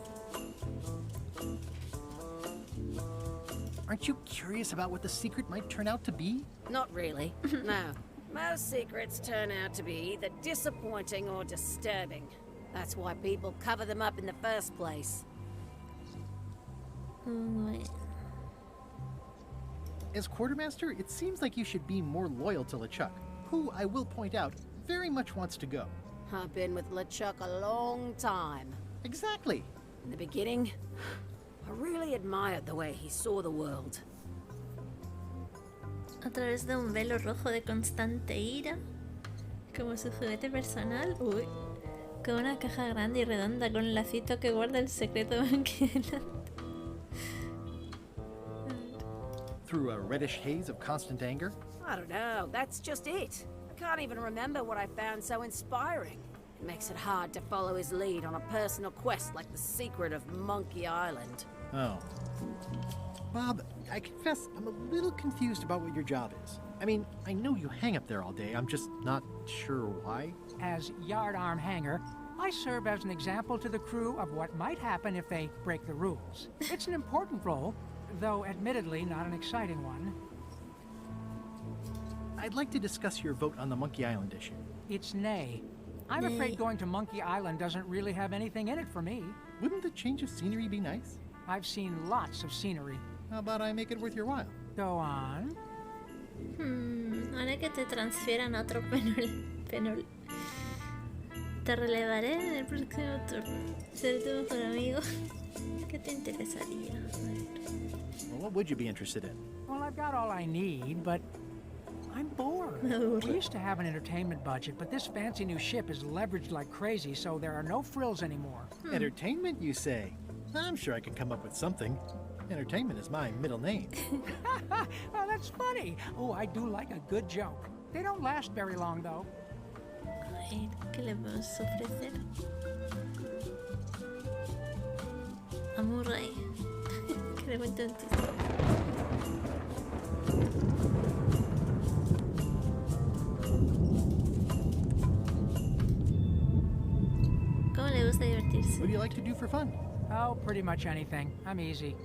Aren't you curious about what the secret might turn out to be? Not really. No. Most secrets turn out to be either disappointing or disturbing. That's why people cover them up in the first place. As quartermaster, it seems like you should be more loyal to LeChuck, who, I will point out, very much wants to go. I've been with LeChuck a long time. Exactly. In the beginning, I really admired the way he saw the world. A través de un velo rojo de constante ira, como su juguete personal, con una caja grande y redonda con un lacito que guarda el secreto banquete. Through a reddish haze of constant anger? I don't know, that's just it. I can't even remember what I found so inspiring. It makes it hard to follow his lead on a personal quest like the secret of Monkey Island. Oh. Bob, I confess I'm a little confused about what your job is. I mean, I know you hang up there all day, I'm just not sure why. As yardarm hanger, I serve as an example to the crew of what might happen if they break the rules. It's an important role, though admittedly not an exciting one. I'd like to discuss your vote on the Monkey Island issue. It's nay. I'm afraid going to Monkey Island doesn't really have anything in it for me. Wouldn't the change of scenery be nice? I've seen lots of scenery. How about I make it worth your while? Go on. Haré que te transfieran a otro penol. Te relevaré en el próximo turno. Seré tu mejor amigo. ¿Qué te interesaría? Well, what would you be interested in? Well, I've got all I need, but I'm bored. We used to have an entertainment budget, but this fancy new ship is leveraged like crazy, so there are no frills anymore. Entertainment, you say? I'm sure I could come up with something. Entertainment is my middle name. Oh, that's funny. Oh, I do like a good joke. They don't last very long, though. A ver, ¿qué le podemos ofrecer? A Murray. Que le cuente un chiste. ¿Cómo le gusta divertirse? What do you like to do for fun? Oh, pretty much anything. I'm easy.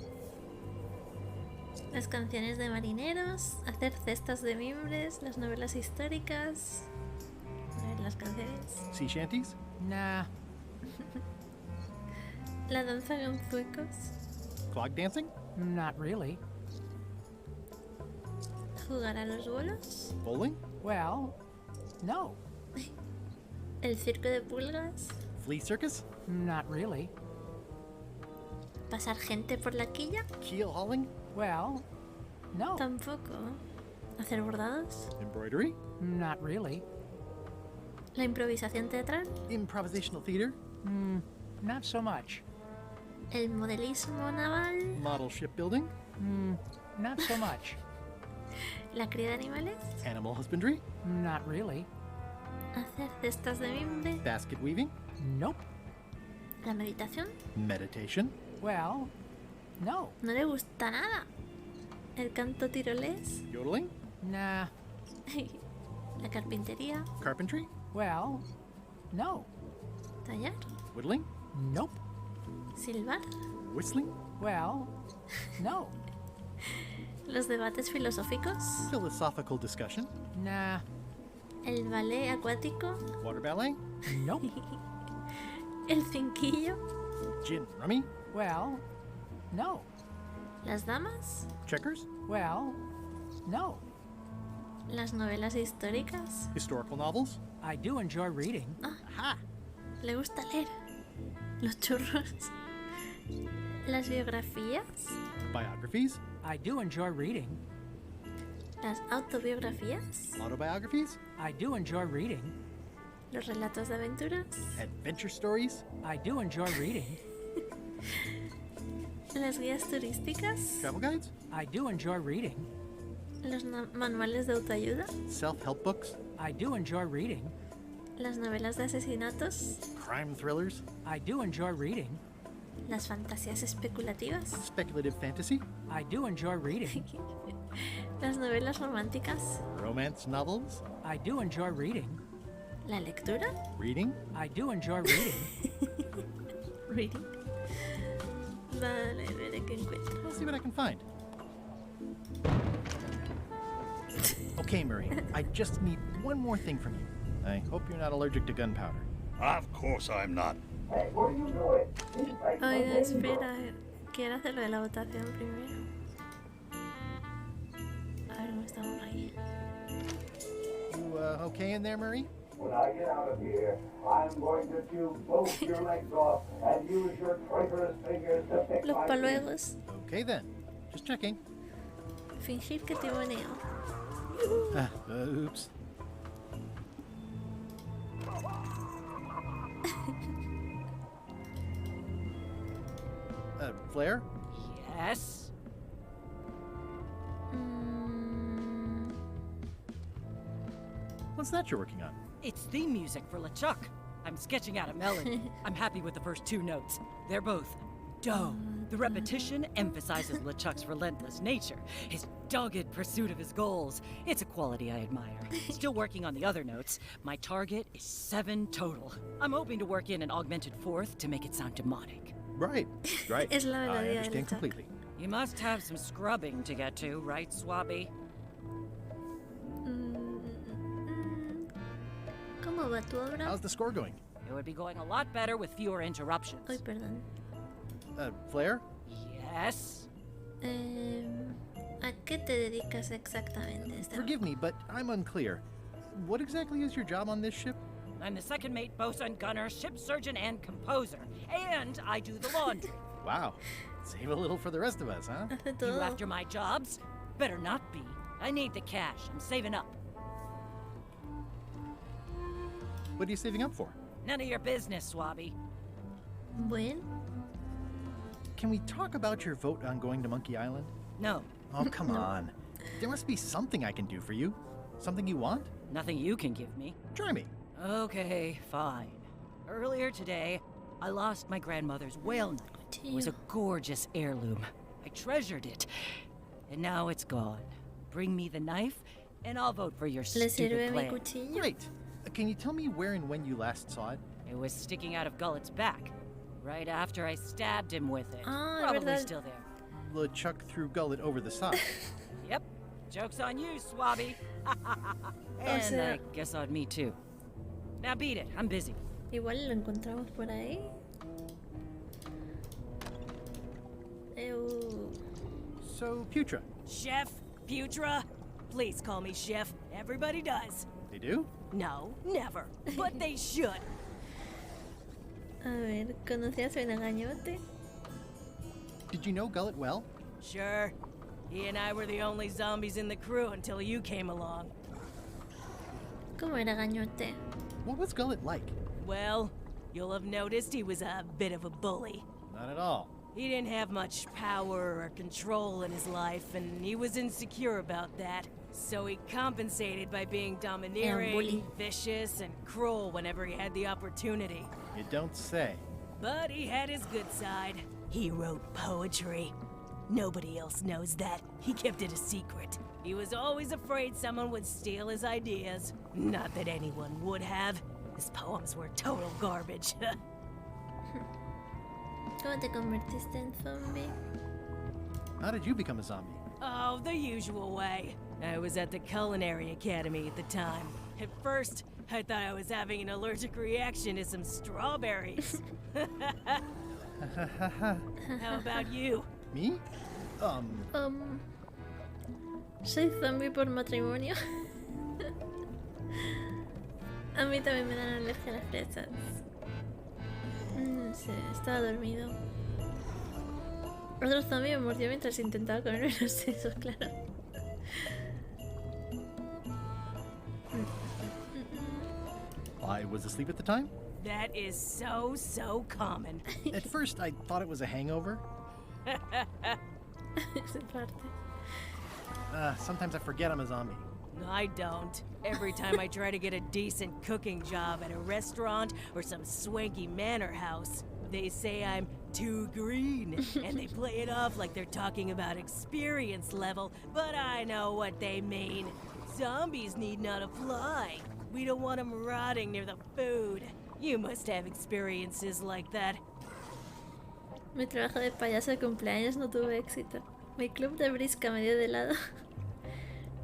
Las canciones de marineros, hacer cestas de mimbres, las novelas históricas. A ver, las canciones. Sea shanties? Nah. La danza con zuecos. Clog dancing? Not really. Jugar a los bolos. Bowling? Well, no. El circo de pulgas. Flea circus? Not really. Pasar gente por la quilla. Keel hauling? Well, no. Tampoco. Hacer bordados. Embroidery? Not really. La improvisación teatral. Improvisational theater? Not so much. El modelismo naval. Model shipbuilding? Not so much. La cría de animales. Animal husbandry? Not really. Hacer cestas de mimbre. Basket weaving? Nope. La meditación. Meditation? Well, no. No le gusta nada. El canto tirolés. Yodeling? Nah. La carpintería. Carpentry? Well, no. Tallar. Whittling? Nope. Silbar. Whistling? Well, no. Los debates filosóficos. Philosophical discussion? Nah. El ballet acuático. Water ballet? Nope. El cinquillo. Gin rummy? Well, no. Las damas. Checkers? Well, no. Las novelas históricas. Historical novels? I do enjoy reading. Ajá. Le gusta leer. Los churros. Las biografías. Biographies. I do enjoy reading. Las autobiografías. Autobiographies. I do enjoy reading. Los relatos de aventuras. Adventure stories. I do enjoy reading. Las guías turísticas. Travel guides. I do enjoy reading. Los manuales de autoayuda. Self-help books. I do enjoy reading. Las novelas de asesinatos. Crime thrillers. I do enjoy reading. Las fantasías especulativas. Speculative fantasy. I do enjoy reading. Las novelas románticas. Romance novels. I do enjoy reading. La lectura. Reading. I do enjoy reading. Reading. Vale, veré qué encuentro. Let's see what I can find. Okay, Marie, I just need one more thing from you. I hope you're not allergic to gunpowder. Of course I'm not. Oiga, espera. Quiero hacer lo de la votación primero. A ver cómo estamos ahí. You okay in there, Marie? When I get out of here, I'm going to chew both your legs off and use your traitorous fingers to pick Los my paluegos. Okay then. Just checking. Fingir que timoneo. Oops. Flair? Yes? What's that you're working on? It's theme music for LeChuck. I'm sketching out a melody. I'm happy with the first two notes. They're both dough. The repetition emphasizes LeChuck's relentless nature, his dogged pursuit of his goals. It's a quality I admire. Still working on the other notes. My target is 7 total. I'm hoping to work in an augmented fourth to make it sound demonic. Right. Es la I melodía de understand LeChuck. completely. You must have some scrubbing to get to, right, Swabby? ¿Cómo va tu obra? How's the score going? It would be going a lot better with fewer interruptions. Ay, perdón. Flair? Yes? ¿A qué te dedicas exactamente, Esteban? Forgive me, but I'm unclear. What exactly is your job on this ship? I'm the second mate, bosun, gunner, ship surgeon, and composer. And I do the laundry. Wow. Save a little for the rest of us, huh? Hace You todo. after my jobs? Better not be. I need the cash. I'm saving up. What are you saving up for? None of your business, Swabby. Bueno. Can we talk about your vote on going to Monkey Island? No. Oh, come on. There must be something I can do for you. Something you want? Nothing you can give me. Try me. Okay, fine. Earlier today, I lost my grandmother's whale knife. It was a gorgeous heirloom. I treasured it. And now it's gone. Bring me the knife, and I'll vote for your ¿Le stupid sirve mi plan. cuchillo? Great. Can you tell me where and when you last saw it? It was sticking out of Gullet's back, right after I stabbed him with it. Ah, Probably ¿verdad? still there. LeChuck threw Gullet over the side. Yep. Joke's on you, Swabby. And sea- I guess on me too. Now beat it. I'm busy. Igual lo encontramos por ahí. So, Putra. Chef? Putra? Please call me Chef. Everybody does. They do? No, never. But they should. A ver, ¿conocías a Gañote? Did you know Gullet well? Sure. He and I were the only zombies in the crew until you came along. ¿Cómo era Gañote? What was Gullet like? Well, you'll have noticed he was a bit of a bully. Not at all. He didn't have much power or control in his life, and he was insecure about that. So he compensated by being domineering, bully. vicious, and cruel whenever he had the opportunity. You don't say. But he had his good side. He wrote poetry. Nobody else knows that. He kept it a secret. He was always afraid someone would steal his ideas. Not that anyone would have. His poems were total garbage. ¿Cómo te convertiste en zombie? How did you become a zombie? Oh, the usual way. I was at the Culinary Academy at the time. At first, I thought I was having an allergic reaction to some strawberries. How about you? Me? Soy zombie por matrimonio. A mí también me dan alergia a las fresas. No sé, estaba dormido. Otro zombie me mordió mientras intentaba comerme los sesos, claro. I was asleep at the time? That is so common. At first, I thought it was a hangover. Sometimes I forget I'm a zombie. I don't. Every time I try to get a decent cooking job at a restaurant or some swanky manor house, they say I'm too green, and they play it off like they're talking about experience level, but I know what they mean. Zombies need not apply. We don't want them rotting near the food. You must have experiences like that. Mi trabajo de payaso de cumpleaños no tuvo éxito. Mi club de brisca medio de lado.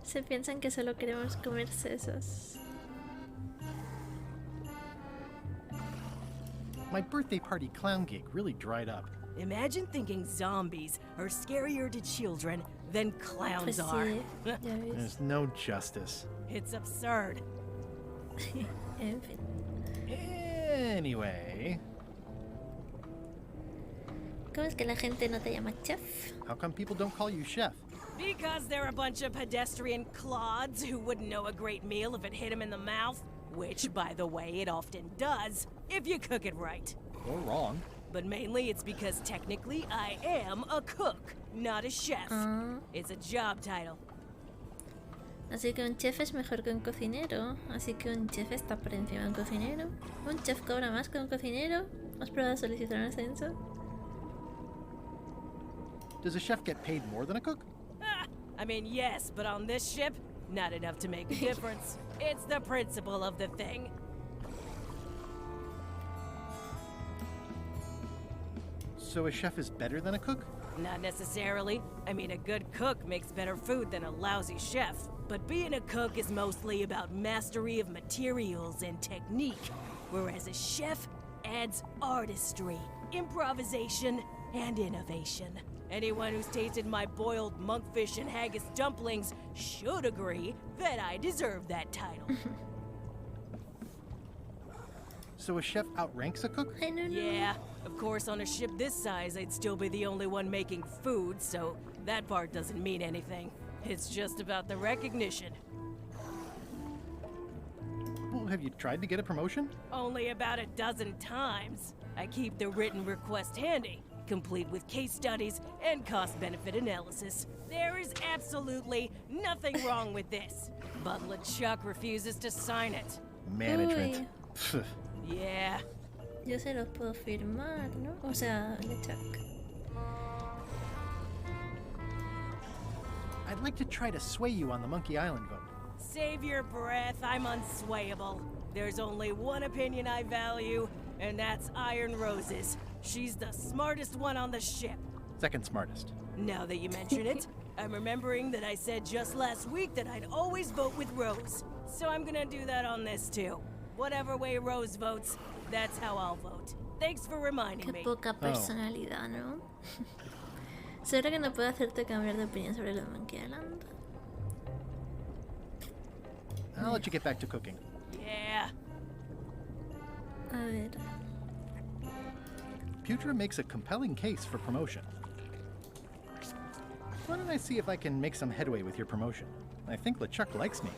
Se piensan que solo queremos comer sesos. My birthday party clown gig really dried up. Imagine thinking zombies are scarier to children than clowns are. There's no justice. It's absurd. En fin. Anyway. ¿Cómo es que la gente no te llama chef? How come people don't call you chef? Because they're a bunch of pedestrian clods who wouldn't know a great meal if it hit them in the mouth. Which, by the way, it often does, if you cook it right. Or wrong. But mainly it's because technically I am a cook, not a chef. It's a job title. Así que un chef es mejor que un cocinero. Así que un chef está por encima de un cocinero. Un chef cobra más que un cocinero. ¿Has probado solicitar un ascenso? Does a chef get paid more than a cook? I mean, yes, but on this ship, not enough to make a difference. It's the principle of the thing. So a chef is better than a cook? Not necessarily. I mean, a good cook makes better food than a lousy chef. But being a cook is mostly about mastery of materials and technique, whereas a chef adds artistry, improvisation, and innovation. Anyone who's tasted my boiled monkfish and haggis dumplings should agree that I deserve that title. So a chef outranks a cook? I don't know. Yeah, of course on a ship this size I'd still be the only one making food, so that part doesn't mean anything. It's just about the recognition. Well, have you tried to get a promotion? Only about a dozen times. I keep the written request handy, complete with case studies and cost-benefit analysis. There is absolutely nothing wrong with this, but LeChuck refuses to sign it. Management. Yeah. Yo se los puedo firmar, ¿no? O sea, LeChuck. I'd like to try to sway you on the Monkey Island vote. Save your breath, I'm unswayable. There's only one opinion I value, and that's Iron Rose's. She's the smartest one on the ship. Second smartest. Now that you mention it, I'm remembering that I said just last week that I'd always vote with Rose. So I'm gonna do that on this too. Whatever way Rose votes, that's how I'll vote. Thanks for reminding me. Qué poca personalidad, ¿no? ¿Seguro que no puedo hacerte cambiar de opinión sobre lo de Monkey Island? I'll let you get back to cooking. Yeah. A ver. Putra makes a compelling case for promotion. Why don't I see if I can make some headway with your promotion? I think LeChuck likes me.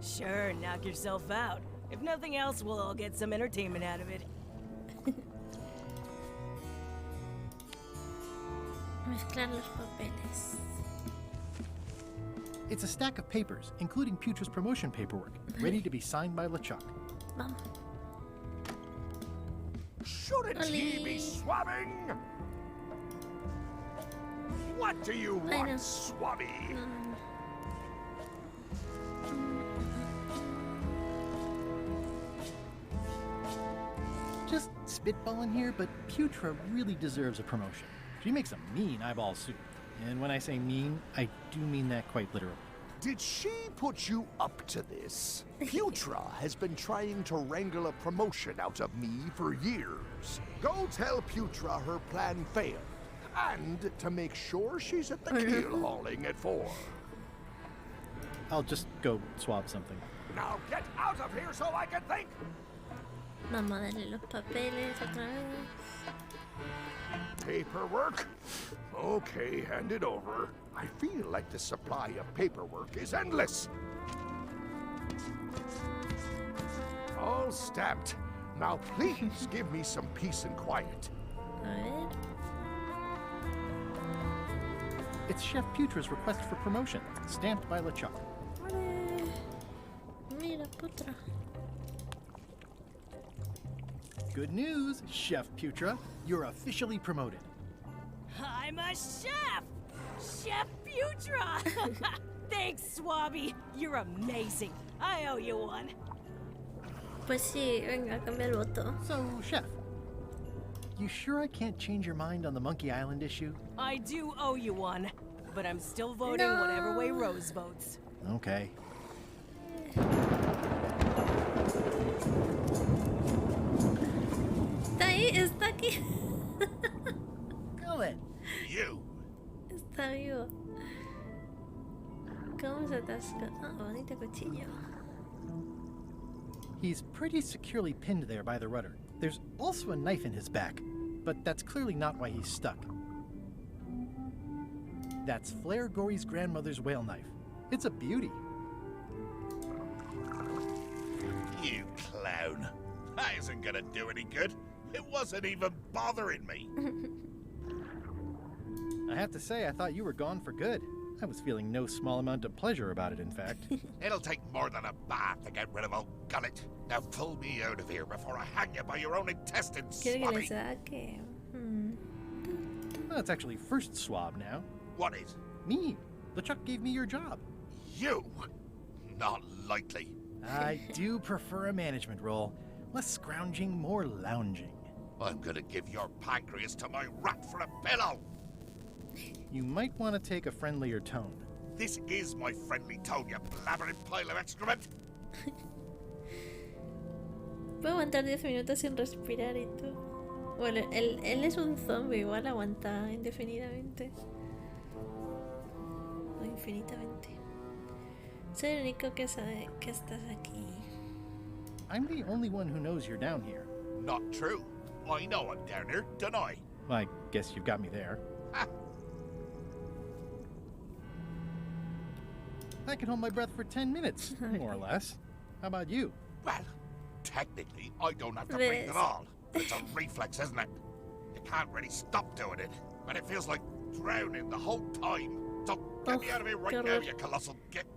Sure, knock yourself out. If nothing else, we'll all get some entertainment out of it. Mezclar los papeles. It's a stack of papers, including Putra's promotion paperwork, ready to be signed by LeChuck. Vamos. Shouldn't he be swabbing? What do you want, Swabby? Just spitballing here, but Putra really deserves a promotion. She makes a mean eyeball soup. And when I say mean, I do mean that quite literally. Did she put you up to this? Putra has been trying to wrangle a promotion out of me for years. Go tell Putra her plan failed. And to make sure she's at the keel hauling at 4. I'll just go swab something. Now get out of here so I can think! Vamos a darle los papeles otra vez. Paperwork? Okay, hand it over. I feel like the supply of paperwork is endless. All stamped. Now please give me some peace and quiet. It's Chef Putra's request for promotion, stamped by LeChuck. Mira, Putra. Good news, Chef Putra. You're officially promoted. I'm a chef! Chef Putra! Thanks, Swabby. You're amazing. I owe you one. Pues sí, venga, cambia el voto. So, Chef, you sure I can't change your mind on the Monkey Island issue? I do owe you one, but I'm still voting whatever way Rose votes. Okay. Está ahí, está aquí. Gilbert. You. Está vivo. ¿Cómo se atasca? Ah, bonito cuchillo. He's pretty securely pinned there by the rudder. There's also a knife in his back, but that's clearly not why he's stuck. That's Flair Gory's grandmother's whale knife. It's a beauty. You clown. That isn't gonna do any good. It wasn't even bothering me. I have to say, I thought you were gone for good. I was feeling no small amount of pleasure about it, in fact. It'll take more than a bath to get rid of old gullet. Now pull me out of here before I hang you by your own intestines, Quiere que le Swabby. saque. Well, it's actually first swab now. What is? Me. LeChuck gave me your job. You? Not likely. I do prefer a management role. Less scrounging, more lounging. I'm gonna give your pancreas to my rat for a pillow. You might want to take a friendlier tone. This is my friendly tone, you blabbering pile of excrement. Puedo aguantar 10 minutos sin respirar y tú. Bueno, él es un zombie, igual aguanta indefinidamente. O infinitamente. Soy el único que sabe que estás aquí. I'm the only one who knows you're down here. Not true. I know I'm down here, don't I? I guess you've got me there. I can hold my breath for 10 minutes, more or less. How about you? Well, technically, I don't have to breathe at all. It's a reflex, isn't it? You can't really stop doing it, but it feels like drowning the whole time. So get me out of here right now, you colossal git.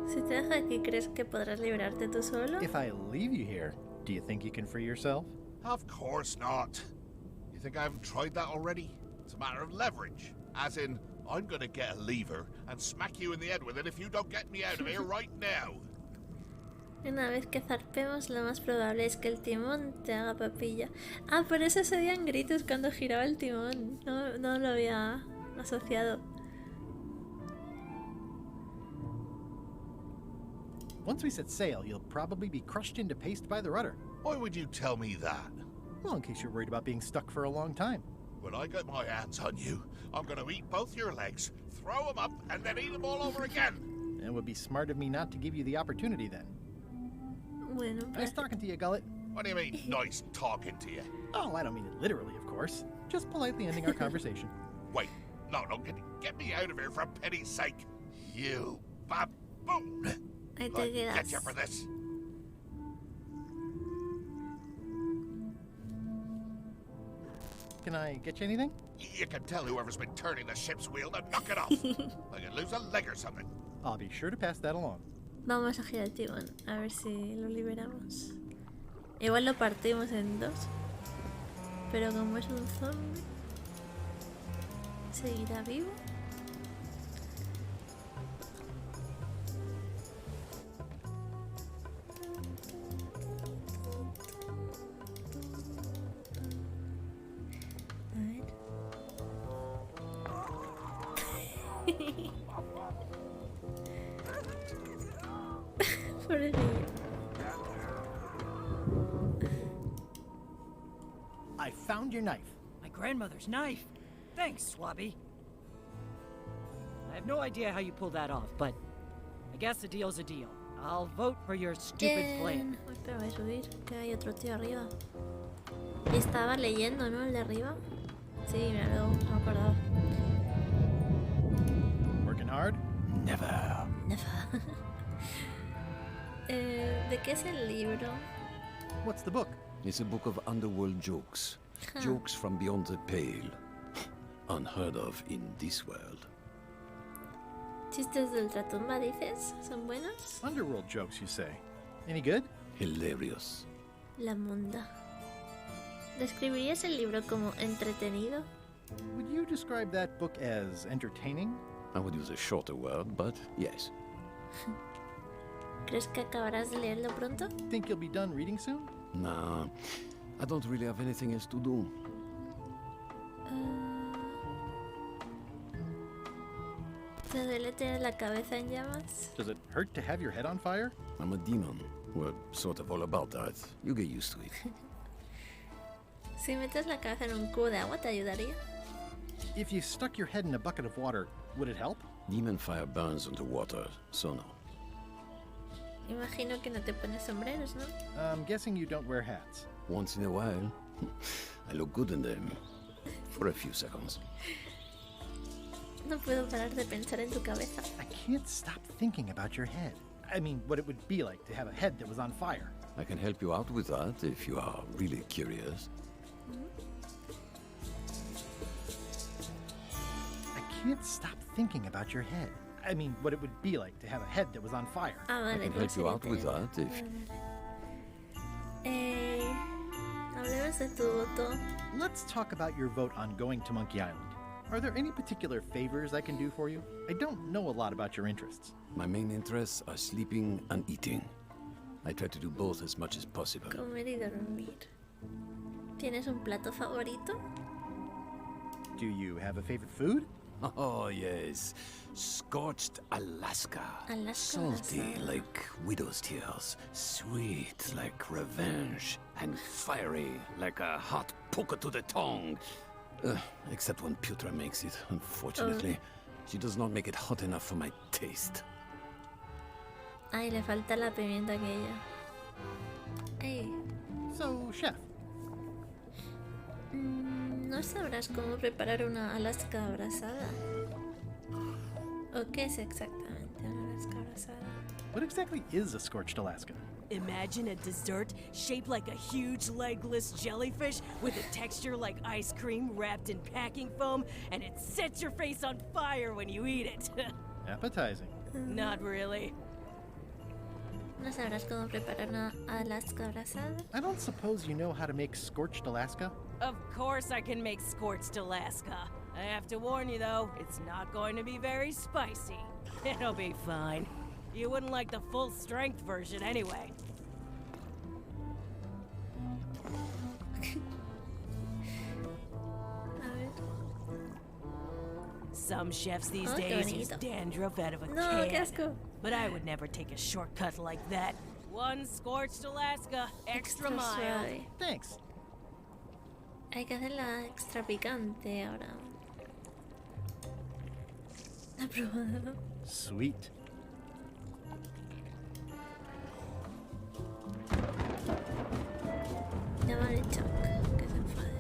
Si te dejo aquí, ¿crees que podrás liberarte tú solo? If I leave you here, do you think you can free yourself? Of course not. You think I haven't tried that already? It's a matter of leverage. As in, I'm gonna get a lever and smack you in the head with it if you don't get me out of here right now. Una vez que zarpemos, lo más probable es que el timón te haga papilla. Ah, por eso se oían gritos cuando giraba el timón. No lo había asociado. Once we set sail, you'll probably be crushed into paste by the rudder. Why would you tell me that? Well, in case you're worried about being stuck for a long time. When I get my hands on you, I'm gonna eat both your legs, throw them up, and then eat them all over again. It would be smart of me not to give you the opportunity then. Bueno, nice talking to you, Gullet. What do you mean, nice talking to you? Oh, I don't mean it literally, of course. Just politely ending our conversation. Wait, no, get me out of here for pity's sake. You baboon. Ahí te quedas. Get you for this. Can I get you anything? You can tell whoever's been turning the ship's wheel to knock it off. Like you lose a leg or something. I'll be sure to pass that along. Vamos a girar el timón, a ver si lo liberamos. Igual lo partimos en dos. Pero como es un zombie, ¿seguirá vivo? I found your knife. My grandmother's knife. Thanks, Swabby. I have no idea how you pulled that off, but I guess a deal's a deal. I'll vote for your stupid plan. Espera, voy a subir, que hay otro tío arriba. Y estaba leyendo, ¿no? El de arriba. Sí, mira, luego me acordaba. Working hard? Never. Never. ¿De qué es el libro? What's the book? It's a book of underworld jokes. Jokes from beyond the pale. Unheard of in this world. ¿Chistes de ultratumba, dices? ¿Son buenos? Underworld jokes, you say. Any good? Hilarious. La Munda. ¿Describirías el libro como entretenido? Would you describe that book as entertaining? I would use a shorter word, but yes. ¿Crees que acabarás de leerlo pronto? Think you'll be done reading soon? Nah, I don't really have anything else to do. ¿Te duele tener la cabeza en llamas? Does it hurt to have your head on fire? I'm a demon. We're sort of all about that. You get used to it. Si metes la cabeza en un cubo de agua, ¿te ayudaría? If you stuck your head in a bucket of water, would it help? Demon fire burns underwater, so no. Imagino que no te pones sombreros, ¿no? I'm guessing you don't wear hats. Once in a while, I look good in them. For a few seconds. No puedo parar de pensar en tu cabeza. I can't stop thinking about your head. I mean, what it would be like to have a head that was on fire. I can help you out with that if you are really curious. I can't stop thinking about your head. I mean, what it would be like to have a head that was on fire. I can help you out with that if... Hablemos de tu voto. Let's talk about your vote on going to Monkey Island. Are there any particular favors I can do for you? I don't know a lot about your interests. My main interests are sleeping and eating. I try to do both as much as possible. Comer y dormir. ¿Tienes un plato favorito? Do you have a favorite food? Oh, yes. Scorched Alaska. Salty like widow's tears. Sweet like revenge. And fiery like a hot poker to the tongue. Except when Putra makes it, unfortunately. She does not make it hot enough for my taste. Ay, le falta la pimienta aquella. Ay. So, chef. ¿No sabrás cómo preparar una Alaska abrasada? ¿O qué es exactamente una Alaska abrasada? What exactly is a scorched Alaska? Imagine a dessert shaped like a huge legless jellyfish with a texture like ice cream wrapped in packing foam, and it sets your face on fire when you eat it. Appetizing. Not really. ¿No sabrás cómo preparar una Alaska abrasada? I don't suppose you know how to make scorched Alaska? Of course I can make scorched Alaska. I have to warn you though, it's not going to be very spicy. It'll be fine. You wouldn't like the full strength version anyway. Some chefs these days use dandruff out of a can. But I would never take a shortcut like that. One scorched Alaska, extra mile. Thanks. Hay que hacerla extra picante ahora. Aprobado. Sweet. Llámale Chuck, que se enfade.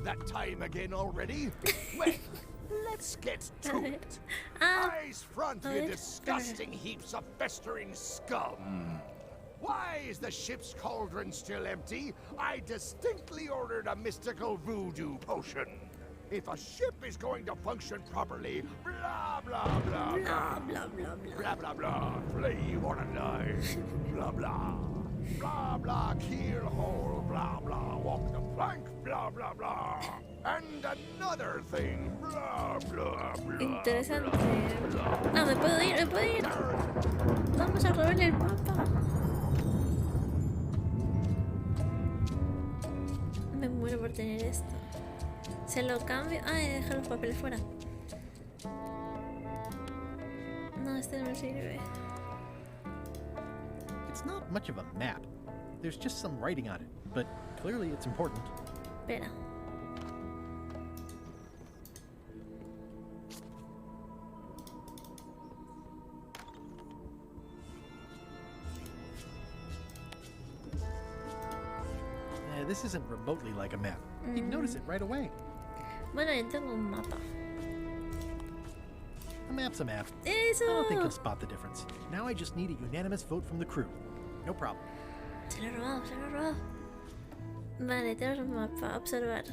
That time again already? Well, let's get to it. Eyes front, you disgusting heaps of festering scum. Why is the ship's cauldron still empty? I distinctly ordered a mystical voodoo potion. If a ship is going to function properly, blah, blah, blah, blah, blah, blah, blah, blah, blah, flame on a knife, blah, blah, blah, blah, keel hole, blah, blah, walk the plank, blah, blah, blah, and another thing, blah, blah, blah. Interesante. Ah, me puedo ir. Vamos a robarle el mapa. Me muero por tener esto. Se lo cambio. Ay, deja los papeles fuera. No, este no me sirve. It's not much of a map. There's just some writing on it, but clearly it's important. Espera. this isn't remotely like a map. You'd notice it right away. Bueno, yo tengo un mapa. A map's a map. Eso. I don't think you'll spot the difference. Now I just need a unanimous vote from the crew. No problem. Se lo he robado, se lo he robado. Vale, tenemos un mapa. Observar.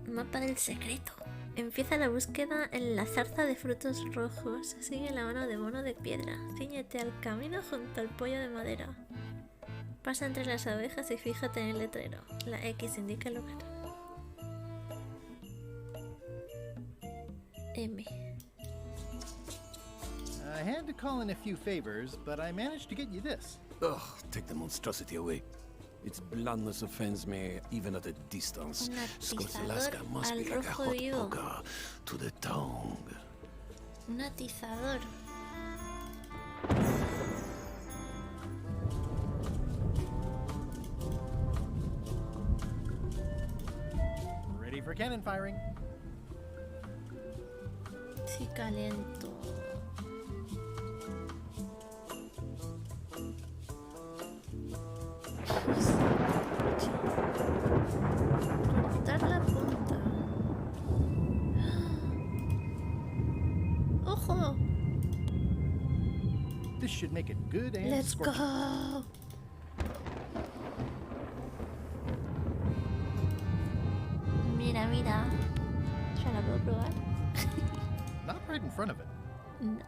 Mapa del secreto. Empieza la búsqueda en la zarza de frutos rojos. Sigue la mano de mono de piedra. Cíñete al camino junto al pollo de madera. Pasa entre las abejas y fíjate en el letrero. La X indica el lugar. M. I had to call in a few favors, but I managed to get you this. Ugh, take the monstrosity away. Its bluntness offends me even at a distance. Scotch Alaska must be like a hot poker to the tongue. Un atizador. Ready for cannon firing. Sí, caliento. Cortar la punta. ¡Ojo! This should make it good and Let's scorching. go! Mira, mira. ¿Ya la puedo probar? Not right in front of it. No.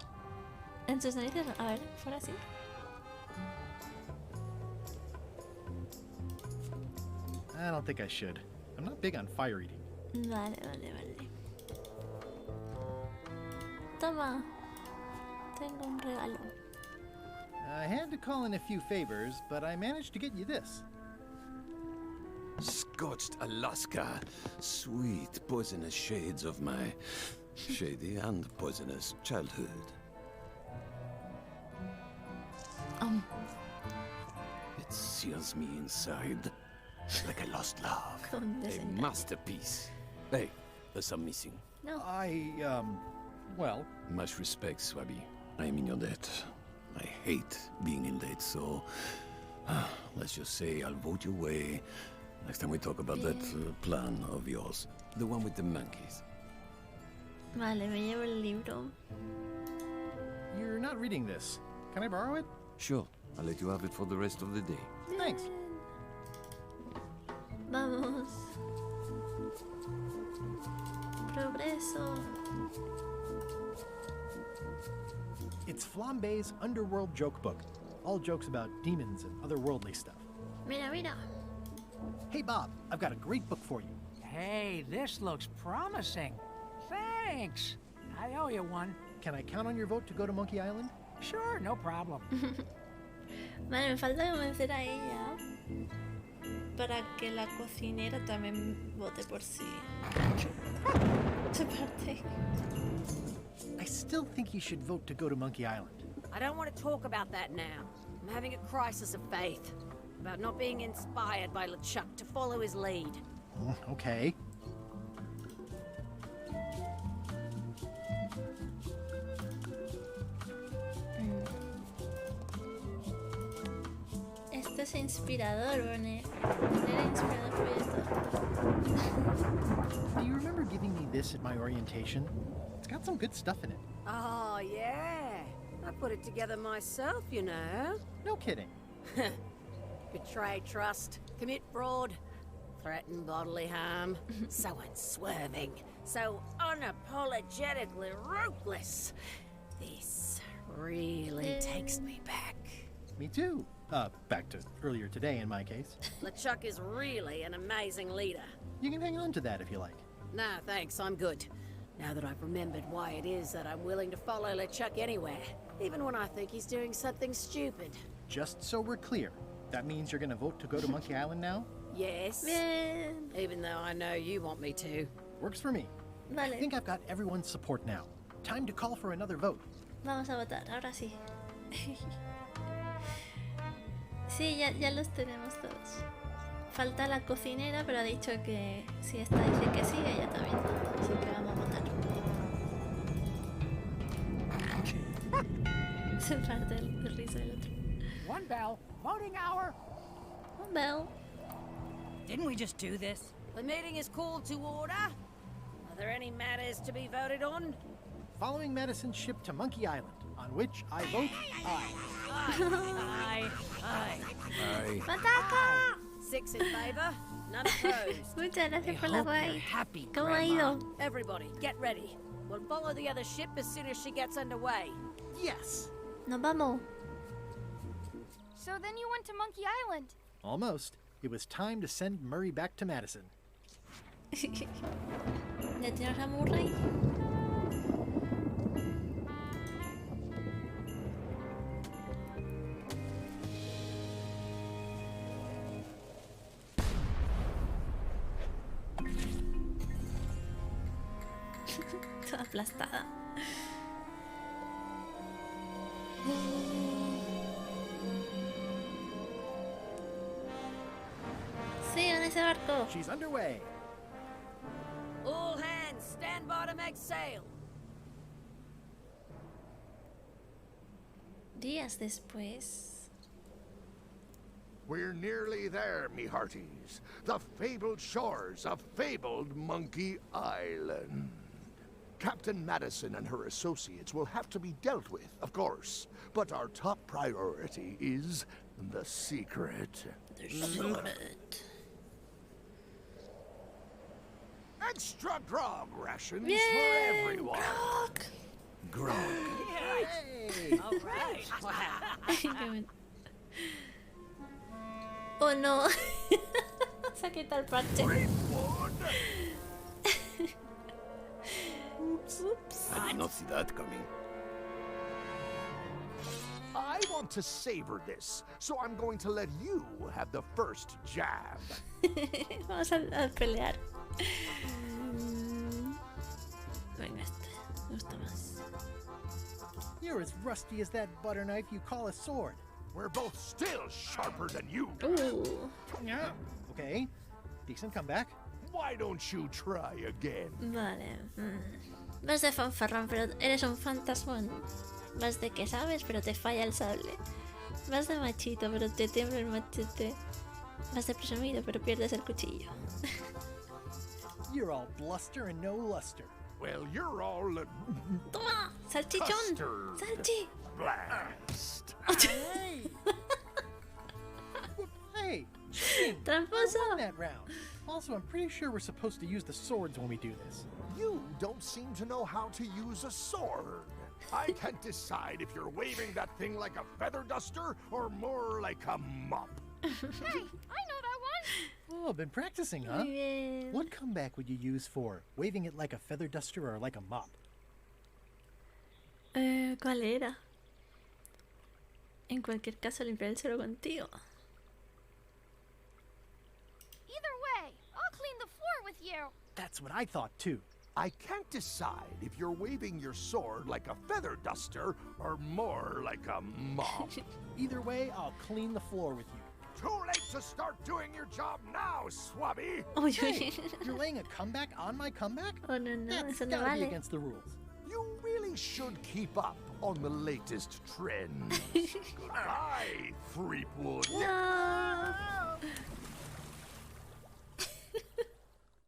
En sus narices, a ver, fuera así. I don't think I should. I'm not big on fire eating. Vale, vale, vale. Toma. Tengo un regalo. I had to call in a few favors, but I managed to get you this. Scorched Alaska. Sweet, poisonous shades of my shady and poisonous childhood. It sears me inside like a lost love. A masterpiece. Hey, there's some missing. No. Well. Much respect, Swabby. I am in your debt. I hate being in debt, so let's just say I'll vote your way next time we talk about that plan of yours. The one with the monkeys. Vale, me llevo el libro. You're not reading this. Can I borrow it? Sure. I'll let you have it for the rest of the day. Thanks. Vamos. Progreso. It's Flambe's Underworld Joke Book. All jokes about demons and otherworldly stuff. Mira, mira. Hey, Bob, I've got a great book for you. Hey, this looks promising. Thanks. I owe you one. Can I count on your vote to go to Monkey Island? Sure, no problem. Vale, me falta convencer a ella para que la cocinera también vote por sí. Parte. I still think you should vote to go to Monkey Island. I don't want to talk about that now. I'm having a crisis of faith about not being inspired by LeChuck to follow his lead. Okay. Esto es inspirador, Bone. Era inspirador proyecto. Do you remember giving me this at my orientation? It's got some good stuff in it. Oh, yeah. I put it together myself, you know. No kidding. Betray trust, commit fraud, threaten bodily harm. So unswerving, so unapologetically ruthless. This really takes me back. Me too. Back to earlier today in my case. LeChuck is really an amazing leader. You can hang on to that if you like. No, thanks, I'm good. Now that I've remembered why it is that I'm willing to follow LeChuck anywhere, even when I think he's doing something stupid. Just so we're clear, that means you're gonna vote to go to Monkey Island now? Yes. Bien. Even though I know you want me to. Works for me. Vale. I think I've got everyone's support now. Time to call for another vote. Vamos a votar, ahora sí. Sí, ya los tenemos todos. Falta la cocinera, pero ha dicho que si esta dice que sí, ella también. Así que vamos a votar. Se parte el riso del otro. One bell. Voting hour. Well. Didn't we just do this? The meeting is called to order. Are there any matters to be voted on? Following Madison's ship to Monkey Island, on which I vote aye. Aye. ¡Patata! 6 in favor, none opposed. Muchas gracias por la guay. Happy, ¿Cómo ha ido? Everybody, get ready. We'll follow the other ship as soon as she gets underway. Yes! Nos vamos. So then you went to Monkey Island. Almost. It was time to send Murray back to Madison. ¿Ya tienes a Murray? Toda aplastada. Sí, en ese barco. She's underway. All hands, stand by to make sail. Días después. We're nearly there, me hearties. The fabled shores of fabled Monkey Island. Captain Madison and her associates will have to be dealt with, of course. But our top priority is the secret. The secret. Extra grog rations for everyone. Grog. Hey! All right. Oh no. Se ha quitado el parche. Oops. I did not see that coming. I want to savor this, so I'm going to let you have the first jab. Vamos a pelear. Venga, este me gusta más. You're as rusty as that butter knife you call a sword. We're both still sharper than you. Ooh. Yeah. Okay. Decent comeback. Why don't you try again? Vale. Vas de fanfarrón, pero eres un fantasmón. Vas de que sabes, pero te falla el sable. Vas de machito, pero te tiembla el machete. Vas de presumido, pero pierdes el cuchillo. You're all bluster and no luster. Well, you're all ¡Toma! ¡Salchichón! custard ¡Salchi! blast. Hey! Hey! Cheating. ¡Tramposo! I won that round. Also, I'm pretty sure we're supposed to use the swords when we do this. You don't seem to know how to use a sword. I can't decide if you're waving that thing like a feather duster or more like a mop. Hey, I know that one. Oh, been practicing, huh? Muy bien. What comeback would you use for waving it like a feather duster or like a mop? ¿Cuál era? En cualquier caso, limpiar el suelo contigo. Either way, I'll clean the floor with you. That's what I thought too. I can't decide if you're waving your sword like a feather duster or more like a mop. Either way, I'll clean the floor with you. Too late to start doing your job now, Swabby. Uy, Hey, you're laying a comeback on my comeback? Oh, no, no, That's eso no gotta be vale. against the rules. You really should keep up on the latest trends. Goodbye, threepwood. No.